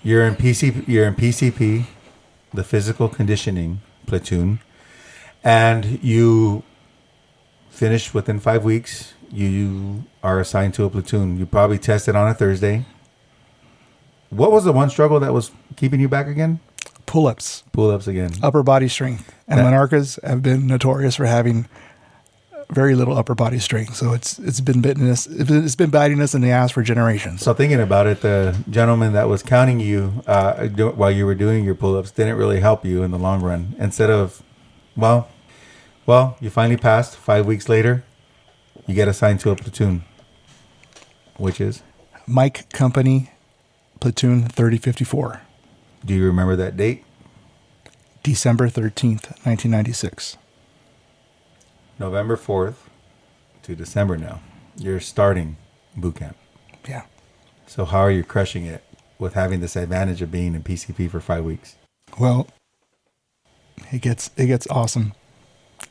You're in PCP, the physical conditioning platoon, and you finish within 5 weeks. You are assigned to a platoon. You probably tested on a Thursday. What was the one struggle that was keeping you back again? Pull-ups. Pull-ups again. Upper body strength. And Monarcas have been notorious for having very little upper body strength. So it's been biting us in the ass for generations. So thinking about it, the gentleman that was counting you while you were doing your pull-ups didn't really help you in the long run. Instead of, well, you finally passed. 5 weeks later, you get assigned to a platoon, which is? Mike Company, Platoon 3054. Do you remember that date? December 13th, 1996. November 4th to December now. You're starting boot camp. Yeah. So how are you crushing it with having this advantage of being in PCP for 5 weeks? Well, it gets awesome.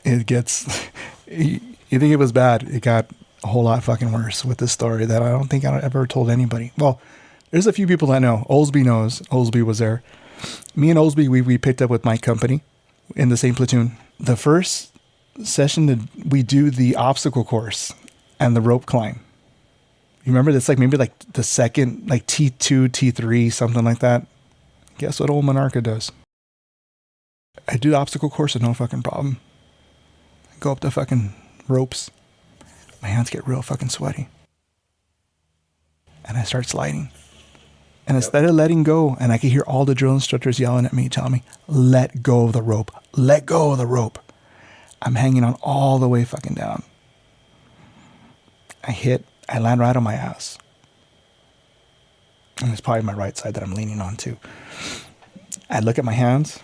It gets, you think it was bad. It got a whole lot fucking worse with this story that I don't think I ever told anybody. Well, there's a few people that know. Olsby knows. Olsby was there. Me and Olsby, we picked up with my company in the same platoon. The first session we do the obstacle course and the rope climb. You remember that's maybe the second, T2, T3, something like that. Guess what old Monarca does? I do the obstacle course with no fucking problem. I go up the fucking ropes. My hands get real fucking sweaty. And I start sliding. And instead of letting go, and I could hear all the drill instructors yelling at me, telling me, let go of the rope. Let go of the rope. I'm hanging on all the way fucking down. I land right on my ass. And it's probably my right side that I'm leaning on too. I look at my hands.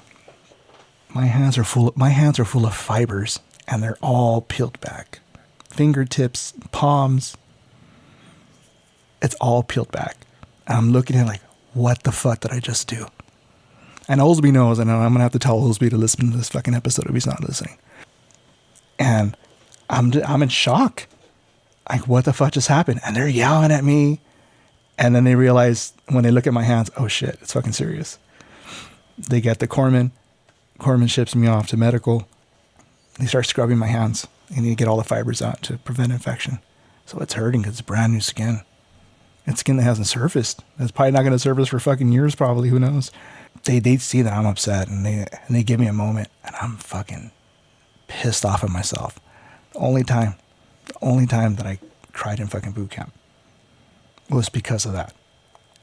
My hands are full of fibers, and they're all peeled back. Fingertips, palms. It's all peeled back. And I'm looking at it like, what the fuck did I just do? And Olsby knows, and I'm going to have to tell Olsby to listen to this fucking episode if he's not listening. And I'm in shock. Like, what the fuck just happened? And they're yelling at me. And then they realize when they look at my hands, oh shit, it's fucking serious. They get the corpsman. Corpsman ships me off to medical. They start scrubbing my hands. They need to get all the fibers out to prevent infection. So it's hurting because it's brand new skin. It's skin that hasn't surfaced. It's probably not going to surface for fucking years, probably. Who knows? They see that I'm upset, and they give me a moment, and I'm fucking pissed off at myself. The only time that I cried in fucking boot camp was because of that.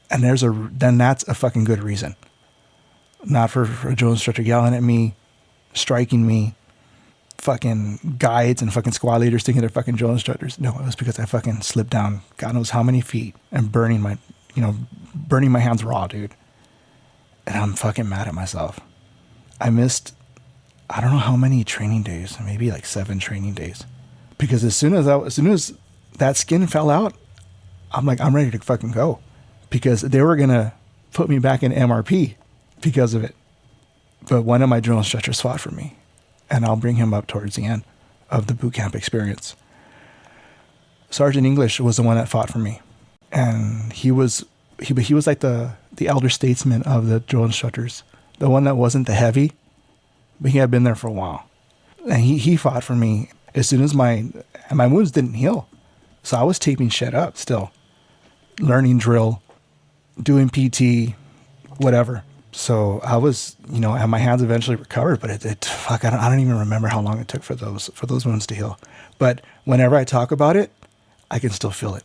And then that's a fucking good reason. Not for a drill instructor yelling at me, striking me, fucking guides and fucking squad leaders thinking they're fucking drill instructors. No, it was because I fucking slipped down God knows how many feet and burning my hands raw, dude. And I'm fucking mad at myself. I missed, I don't know how many training days, maybe like 7 training days. Because as soon as that skin fell out, I'm like, I'm ready to fucking go. Because they were going to put me back in MRP because of it. But one of my drill instructors fought for me. And I'll bring him up towards the end of the boot camp experience. Sergeant English was the one that fought for me. And he was like the elder statesman of the drill instructors. The one that wasn't the heavy, but he had been there for a while. And he fought for me as soon as my wounds didn't heal. So I was taping shit up still. Learning drill, doing PT, whatever. So I was, and my hands eventually recovered, but I don't even remember how long it took for those wounds to heal. But whenever I talk about it, I can still feel it.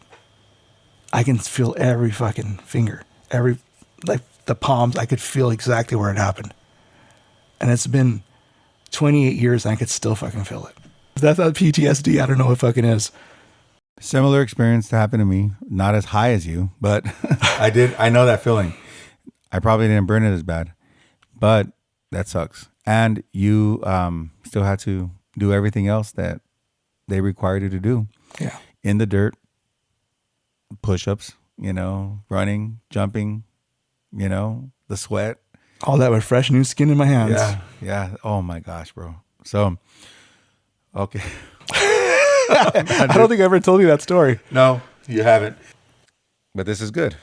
I can feel every fucking finger, like the palms. I could feel exactly where it happened. And it's been 28 years and I could still fucking feel it. If that's not PTSD, I don't know what fucking is. Similar experience happened to me. Not as high as you, but I know that feeling. I probably didn't burn it as bad, but that sucks. And you still had to do everything else that they required you to do. Yeah. In the dirt, push-ups, running, jumping, the sweat. All that with fresh new skin in my hands. Yeah. Oh my gosh, bro. So, okay. I don't think I ever told you that story. No, you haven't. But this is good.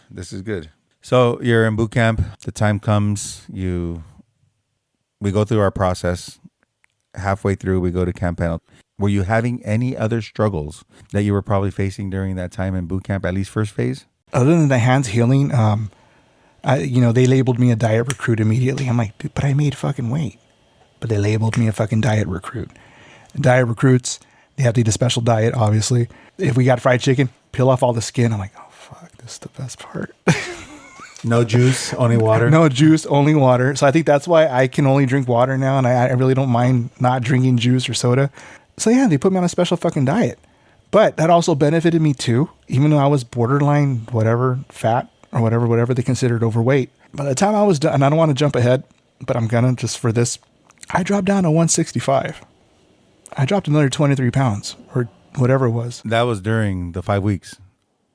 So you're in boot camp. The time comes. We go through our process. Halfway through, we go to camp panel. Were you having any other struggles that you were probably facing during that time in boot camp, at least first phase? Other than the hands healing, they labeled me a diet recruit immediately. I'm like, dude, but I made fucking weight. But they labeled me a fucking diet recruit. Diet recruits, they have to eat a special diet, obviously. If we got fried chicken, peel off all the skin. I'm like, oh, fuck, this is the best part. No juice, only water? No juice, only water. So I think that's why I can only drink water now, and I really don't mind not drinking juice or soda. So yeah, they put me on a special fucking diet. But that also benefited me too, even though I was borderline, fat or whatever they considered overweight. By the time I was done, and I don't want to jump ahead, but I'm gonna just for this, I dropped down to 165. I dropped another 23 pounds or whatever it was. That was during the 5 weeks?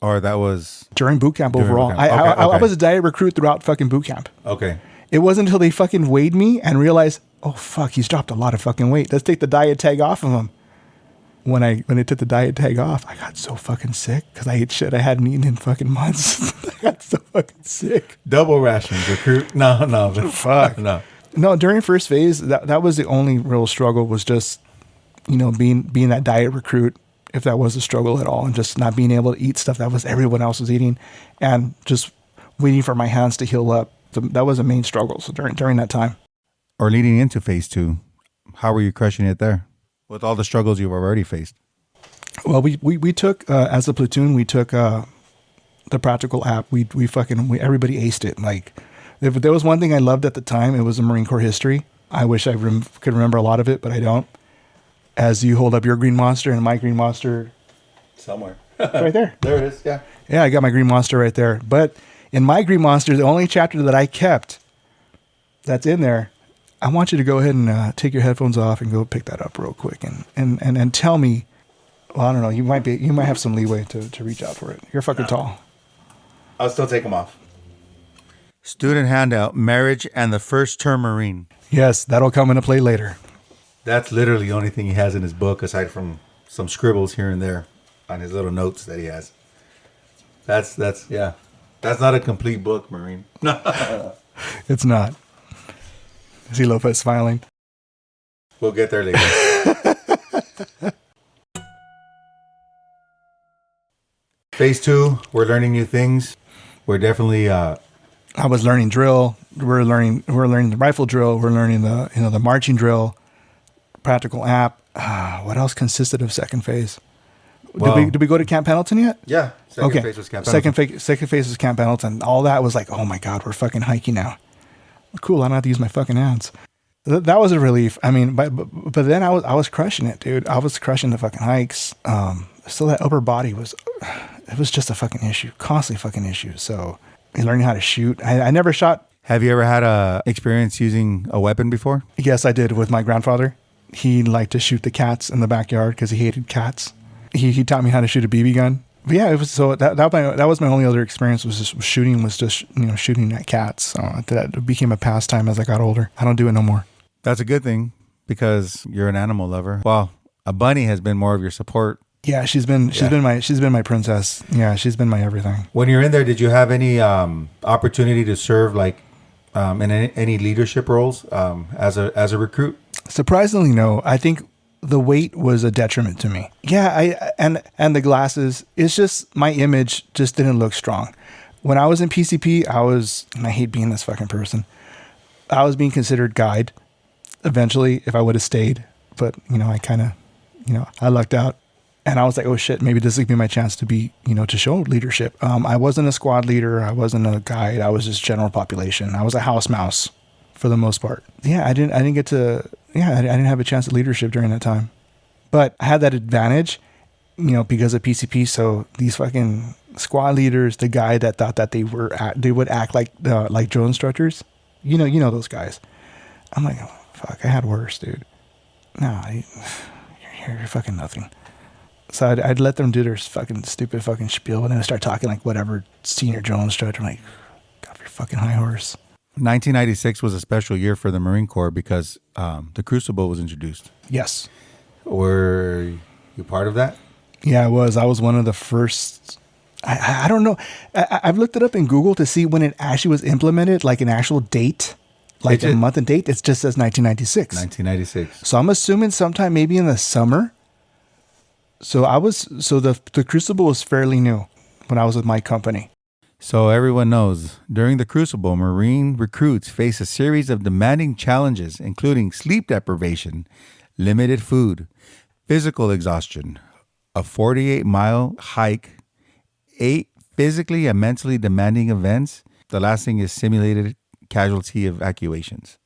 Or that was... During boot camp overall. Boot camp. Okay. I was a diet recruit throughout fucking boot camp. Okay. It wasn't until they fucking weighed me and realized, oh fuck, he's dropped a lot of fucking weight. Let's take the diet tag off of him. When they took the diet tag off, I got so fucking sick because I ate shit I hadn't eaten in fucking months. I got so fucking sick. Double rations, recruit? No. Fuck. No, during first phase, that was the only real struggle was just, being that diet recruit, if that was a struggle at all, and just not being able to eat stuff that was everyone else was eating and just waiting for my hands to heal up. That was a main struggle. So during that time. Or leading into phase 2, how were you crushing it there with all the struggles you've already faced? Well, we took, as a platoon, we took the practical app. We everybody aced it. Like, if there was one thing I loved at the time, it was the Marine Corps history. I wish I could remember a lot of it, but I don't. As you hold up your green monster and my green monster. Somewhere. It's right there. There it is, yeah. Yeah, I got my green monster right there. But in my green monster, the only chapter that I kept that's in there, I want you to go ahead and take your headphones off and go pick that up real quick and tell me. Well, I don't know. You might have some leeway to reach out for it. You're fucking tall. I'll still take them off. Student handout: marriage and the first term Marine. Yes, that'll come into play later. That's literally the only thing he has in his book, aside from some scribbles here and there on his little notes that he has. That's yeah. That's not a complete book, Marine. It's not. I see Lopez smiling. We'll get there later. Phase 2, we're learning new things. We're definitely I was learning drill. We're learning the rifle drill. We're learning the marching drill, practical app. What else consisted of second phase? Did we go to Camp Pendleton yet? Yeah. Second phase was Camp Pendleton. Second phase was Camp Pendleton. All that was like, oh my God, we're fucking hiking now. Cool, I don't have to use my fucking hands. That was a relief. I mean, but then I was crushing it, dude. I was crushing the fucking hikes. Still that upper body was just a fucking issue, constantly fucking issue. So learning how to shoot. I never shot. Have you ever had a experience using a weapon before? Yes, I did with my grandfather. He liked to shoot the cats in the backyard because he hated cats. He taught me how to shoot a BB gun. But yeah, it was that was my only other experience was just shooting shooting at cats. So that became a pastime as I got older. I don't do it no more. That's a good thing because you're an animal lover. Well, a bunny has been more of your support. Yeah, she's been my princess. Yeah, she's been my everything. When you're in there, did you have any opportunity to serve like in any leadership roles as a recruit? Surprisingly, no. I think the weight was a detriment to me. Yeah, and the glasses. It's just my image just didn't look strong. When I was in PCP, and I hate being this fucking person. I was being considered guide. Eventually, if I would have stayed, but I kind of, I lucked out, and I was like, oh shit, maybe this would be my chance to be, to show leadership. I wasn't a squad leader. I wasn't a guide. I was just general population. I was a house mouse for the most part. Yeah, I didn't have a chance at leadership during that time, but I had that advantage, because of PCP. So these fucking squad leaders, the guy that thought that they would act like drill instructors, you know those guys. I'm like, oh, fuck, I had worse, dude. No, you're fucking nothing. So I'd let them do their fucking stupid fucking spiel, and then I start talking like whatever senior drill instructor. I'm like, get off your fucking high horse. 1996 was a special year for the Marine Corps because the Crucible was introduced. Yes. Were you part of that? Yeah, I was. I was one of the first. I don't know. I've looked it up in Google to see when it actually was implemented, like an actual date, like a month and date. It just says 1996. 1996. So I'm assuming sometime maybe in the summer. So the Crucible was fairly new when I was with my company. So everyone knows, during the Crucible, Marine recruits face a series of demanding challenges, including sleep deprivation, limited food, physical exhaustion, a 48-mile hike, 8 physically and mentally demanding events. The last thing is simulated casualty evacuations.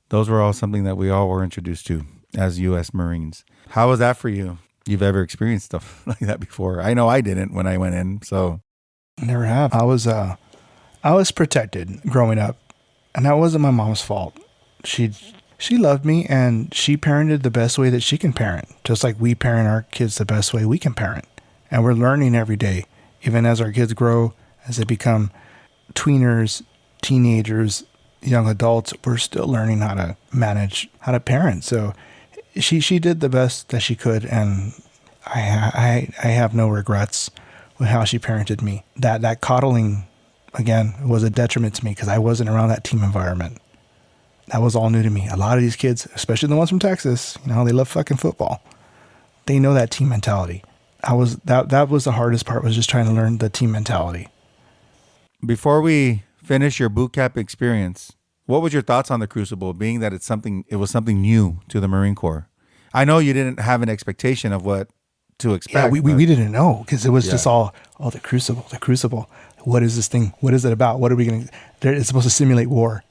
Those were all something that we all were introduced to as U.S. Marines. How was that for you? You've ever experienced stuff like that before? I know I didn't when I went in, so... Never have. I was protected growing up, and that wasn't my mom's fault. She loved me, and she parented the best way that she can parent, just like we parent our kids the best way we can parent. And we're learning every day, even as our kids grow, as they become tweeners, teenagers, young adults. We're still learning how to manage, how to parent. So she did the best that she could, and I have no regrets with how she parented me. That coddling, again, was a detriment to me because I wasn't around that team environment. That was all new to me. A lot of these kids, especially the ones from Texas, they love fucking football. They know that team mentality. That was the hardest part, was just trying to learn the team mentality. Before we finish your boot camp experience, what was your thoughts on the Crucible, being that it was something new to the Marine Corps? I know you didn't have an expectation of what to expect. Yeah, we didn't know because it was just all, the Crucible. What is this thing? What is it about? What are we going to... It's supposed to simulate war.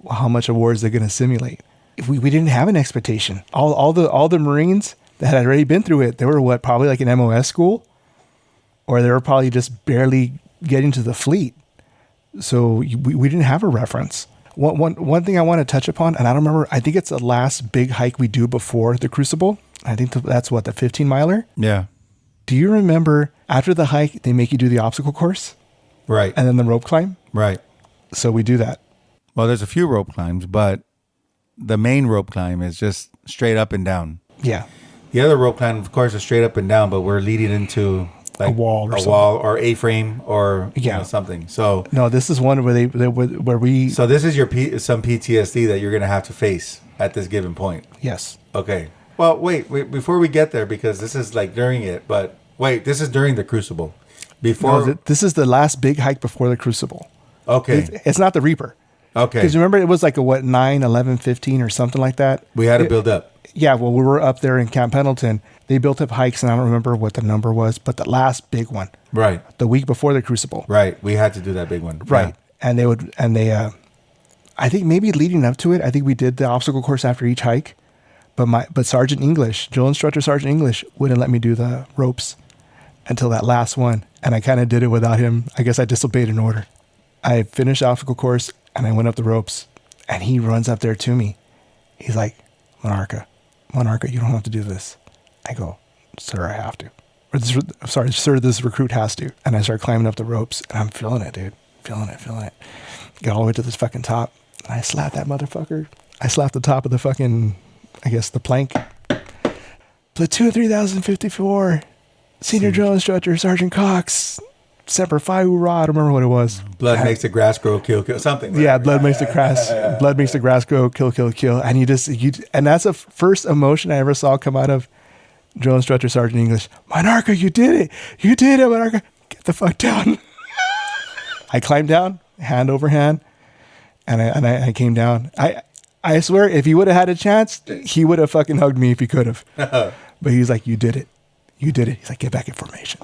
How much of war is it going to simulate? We didn't have an expectation. All the Marines that had already been through it, they were probably like an MOS school, or they were probably just barely getting to the fleet. So we didn't have a reference. One thing I want to touch upon, and I don't remember, I think it's the last big hike we do before the Crucible. I think that's the 15-miler? Yeah. Do you remember after the hike, they make you do the obstacle course? Right. And then the rope climb? Right. So we do that. Well, there's a few rope climbs, but the main rope climb is just straight up and down. Yeah. The other rope climb, of course, is straight up and down, but we're leading into like a wall or a something. wall or A-frame or something. So no, this is one where we. So this is your some PTSD that you're gonna have to face at this given point. Yes. Okay. Well, wait before we get there, because this is like during it. But wait, this is during the Crucible. Before this is the last big hike before the Crucible. Okay. It's not the Reaper. Okay. Because remember, it was like a 9, 11, 15 or something like that. We had to build up. Yeah, well, we were up there in Camp Pendleton. They built up hikes, and I don't remember what the number was, but the last big one. Right. The week before the Crucible. Right. We had to do that big one. Right. Yeah. And they I think maybe leading up to it, I think we did the obstacle course after each hike, but Sergeant English, drill instructor Sergeant English, wouldn't let me do the ropes until that last one. And I kind of did it without him. I guess I disobeyed an order. I finished the obstacle course, and I went up the ropes, and he runs up there to me. He's like, Monarca, you don't have to do this. I go, sir, I have to. Sir, this recruit has to. And I start climbing up the ropes, and I'm feeling it, dude. Feeling it. Get all the way to this fucking top, and I slapped that motherfucker. I slapped the top of the fucking, I guess, the plank. Platoon 3054, Senior Drill Instructor, Sergeant Cox, Semper Fi Hoorah, I don't remember what it was. Blood makes the grass grow, kill, something. Right? Yeah, blood makes the grass grow, kill. And and that's the first emotion I ever saw come out of Drill Instructor Sergeant English. Monarca, you did it, Monarca. Get the fuck down. I climbed down, hand over hand, and I came down. I swear, if he would have had a chance, he would have fucking hugged me if he could have. But he's like, you did it. He's like, get back in formation.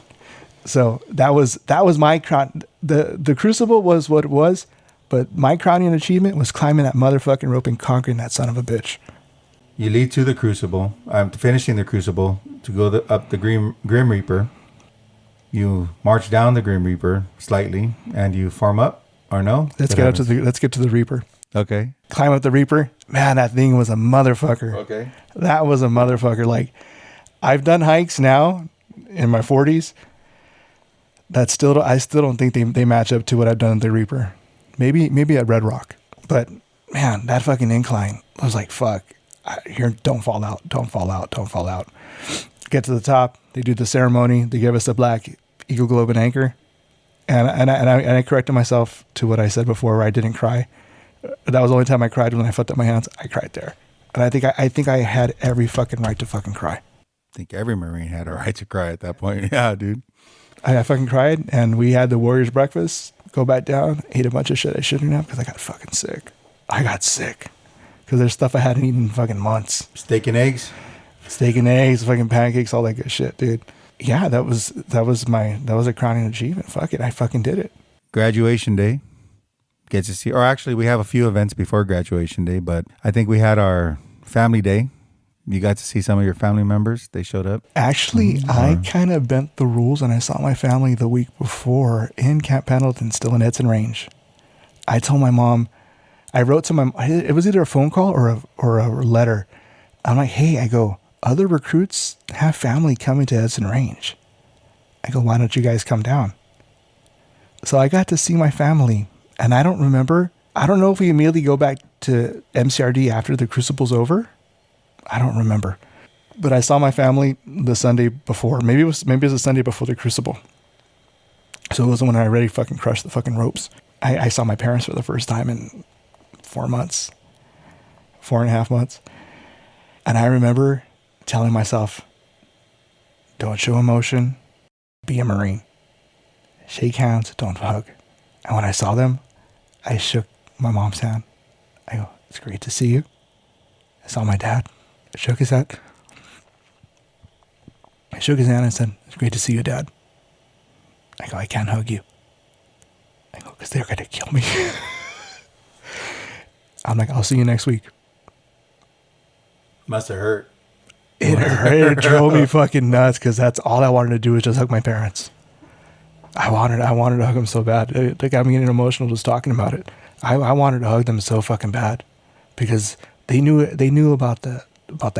So that was my crown. The Crucible was what it was, but my crowning achievement was climbing that motherfucking rope and conquering that son of a bitch. You lead to the Crucible. I'm finishing the Crucible to go up the Grim Reaper. You march down the Grim Reaper slightly, and you form up, or no? Let's get to the Reaper. Okay. Climb up the Reaper. Man, that thing was a motherfucker. Okay. That was a motherfucker. Like, I've done hikes now in my 40s. I still don't think they match up to what I've done at the Reaper. Maybe at Red Rock. But man, that fucking incline, I was like, fuck. Don't fall out. Get to the top. They do the ceremony. They give us the black Eagle Globe and Anchor. And I corrected myself to what I said before, where I didn't cry. That was the only time I cried, when I flipped up my hands. I cried there. And I think I had every fucking right to fucking cry. I think every Marine had a right to cry at that point. Yeah, dude. I fucking cried, and we had the Warriors breakfast, go back down, ate a bunch of shit I shouldn't have, because I got fucking sick. Because there's stuff I hadn't eaten in fucking months. Steak and eggs, fucking pancakes, all that good shit, dude. Yeah, that was a crowning achievement. Fuck it, I fucking did it. Graduation day. Get to see, or actually we have a few events before graduation day, but I think we had our family day. You got to see some of your family members. They showed up. Actually, I kind of bent the rules, and I saw my family the week before in Camp Pendleton, still in Edson Range. I told my mom, I wrote to it was either a phone call or a letter. I'm like, hey, I go, other recruits have family coming to Edson Range. I go, why don't you guys come down? So I got to see my family, and I don't know if we immediately go back to MCRD after the Crucible's over. I don't remember, but I saw my family the Sunday before. Maybe it was the Sunday before the Crucible. So it was when I already fucking crushed the fucking ropes. I saw my parents for the first time in 4 months, 4.5 months. And I remember telling myself, don't show emotion, be a Marine. Shake hands, don't hug. And when I saw them, I shook my mom's hand. I go, it's great to see you. I saw my dad. I shook his hand. And said, it's great to see you, Dad. I go, I can't hug you. I go, because they're going to kill me. I'm like, I'll see you next week. Must have hurt. It hurt. It drove me fucking nuts, because that's all I wanted to do was just hug my parents. I wanted to hug them so bad. Like, I'm getting emotional just talking about it. I wanted to hug them so fucking bad, because they knew about the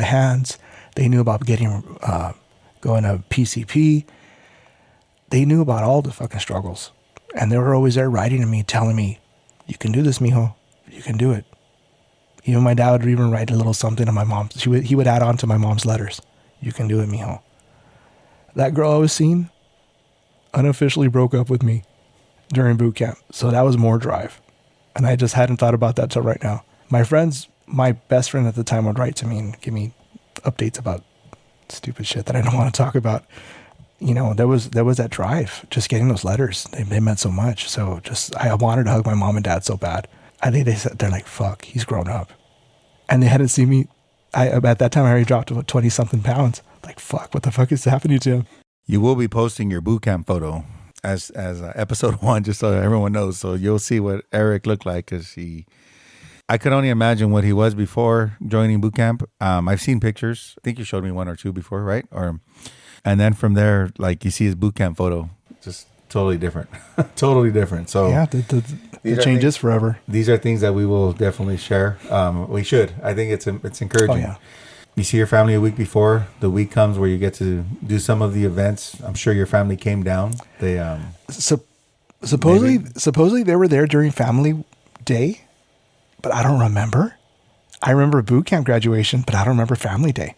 hands. They knew about going to PCP. They knew about all the fucking struggles. And they were always there writing to me, telling me, you can do this, mijo. You can do it. Even my dad would even write a little something to my mom. He would add on to my mom's letters. You can do it, mijo. That girl I was seeing, unofficially broke up with me during boot camp. So that was more drive. And I just hadn't thought about that till right now. My best friend at the time would write to me and give me updates about stupid shit that I don't want to talk about. There was that drive, just getting those letters. They meant so much. So I wanted to hug my mom and dad so bad. I think they're like, fuck, he's grown up. And they hadn't seen me. At that time, I already dropped about 20 something pounds. Like, fuck, what the fuck is happening to him? You will be posting your boot camp photo as episode 1, just so everyone knows. So you'll see what Erik looked like, because I could only imagine what he was before joining boot camp. I've seen pictures. I think you showed me 1 or 2 before, right? And then from there, like, you see his boot camp photo, just totally different. Totally different. So yeah, the change is forever. These are things that we will definitely share. We should. I think it's encouraging. Oh, yeah. You see your family a week before. The week comes where you get to do some of the events. I'm sure your family came down. They supposedly they were there during family day, but I don't remember. I remember boot camp graduation, but I don't remember family day.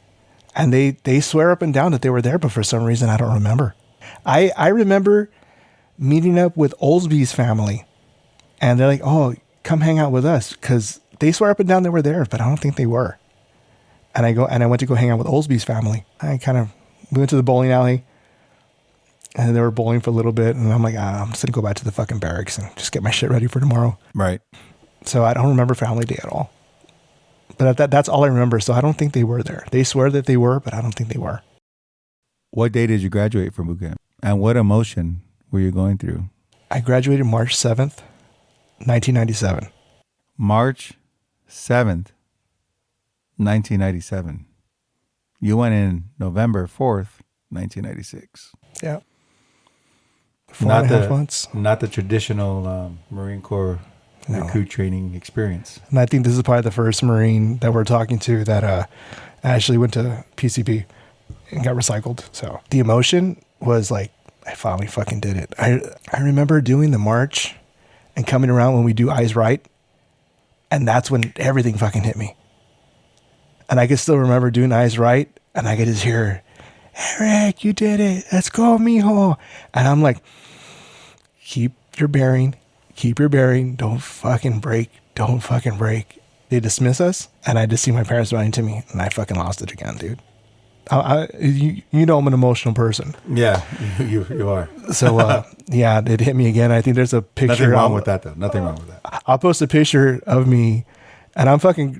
And they swear up and down that they were there, but for some reason I don't remember. I remember meeting up with Olsby's family, and they're like, "Oh, come hang out with us," because they swear up and down they were there, but I don't think they were. And I went to go hang out with Olsby's family. We went to the bowling alley, and they were bowling for a little bit, and I'm like, I'm just gonna go back to the fucking barracks and just get my shit ready for tomorrow. Right. So I don't remember family day at all. But that's all I remember. So I don't think they were there. They swear that they were, but I don't think they were. What day did you graduate from boot camp? And what emotion were you going through? I graduated March 7th, 1997. March 7th, 1997. You went in November 4th, 1996. Yeah. 4.5 months. Not the traditional Marine Corps recruit training experience. And I think this is probably the first Marine that we're talking to that actually went to PCP and got recycled. So the emotion was like, I finally fucking did it. I remember doing the march and coming around when we do Eyes Right. And that's when everything fucking hit me. And I can still remember doing Eyes Right. And I could just hear, "Erik, you did it. Let's go, mijo." And I'm like, keep your bearing. Don't fucking break. They dismiss us. And I just see my parents running to me. And I fucking lost it again, dude. You know I'm an emotional person. Yeah, you are. So, yeah, it hit me again. I think there's a picture. Nothing wrong with that, though. Nothing wrong with that. I'll post a picture of me. And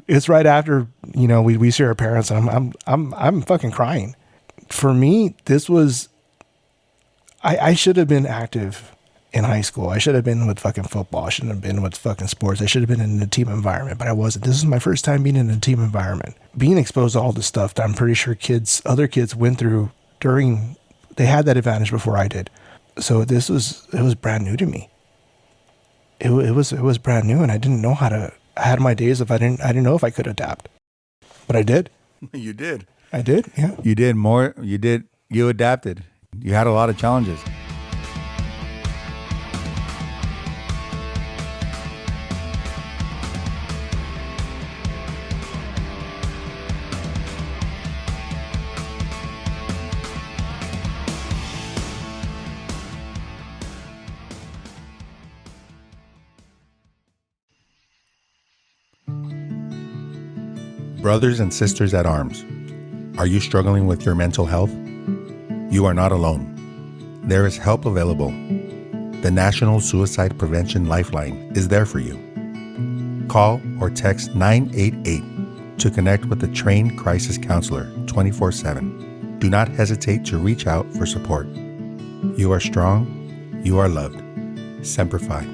it's right after, we see our parents, and I'm fucking crying. For me, this was, I should have been active in high school. I should have been with fucking football. I shouldn't have been with fucking sports. I should have been in a team environment, but I wasn't. This is my first time being in a team environment. Being exposed to all this stuff that I'm pretty sure other kids went through they had that advantage before I did. So it was brand new to me. It was brand new, and I didn't know I had my days I didn't know if I could adapt, but I did. You did. I did. Yeah. You did more. You adapted. You had a lot of challenges. Brothers and sisters at arms, are you struggling with your mental health? You are not alone. There is help available. The National Suicide Prevention Lifeline is there for you. Call or text 988 to connect with a trained crisis counselor 24/7. Do not hesitate to reach out for support. You are strong. You are loved. Semper Fi.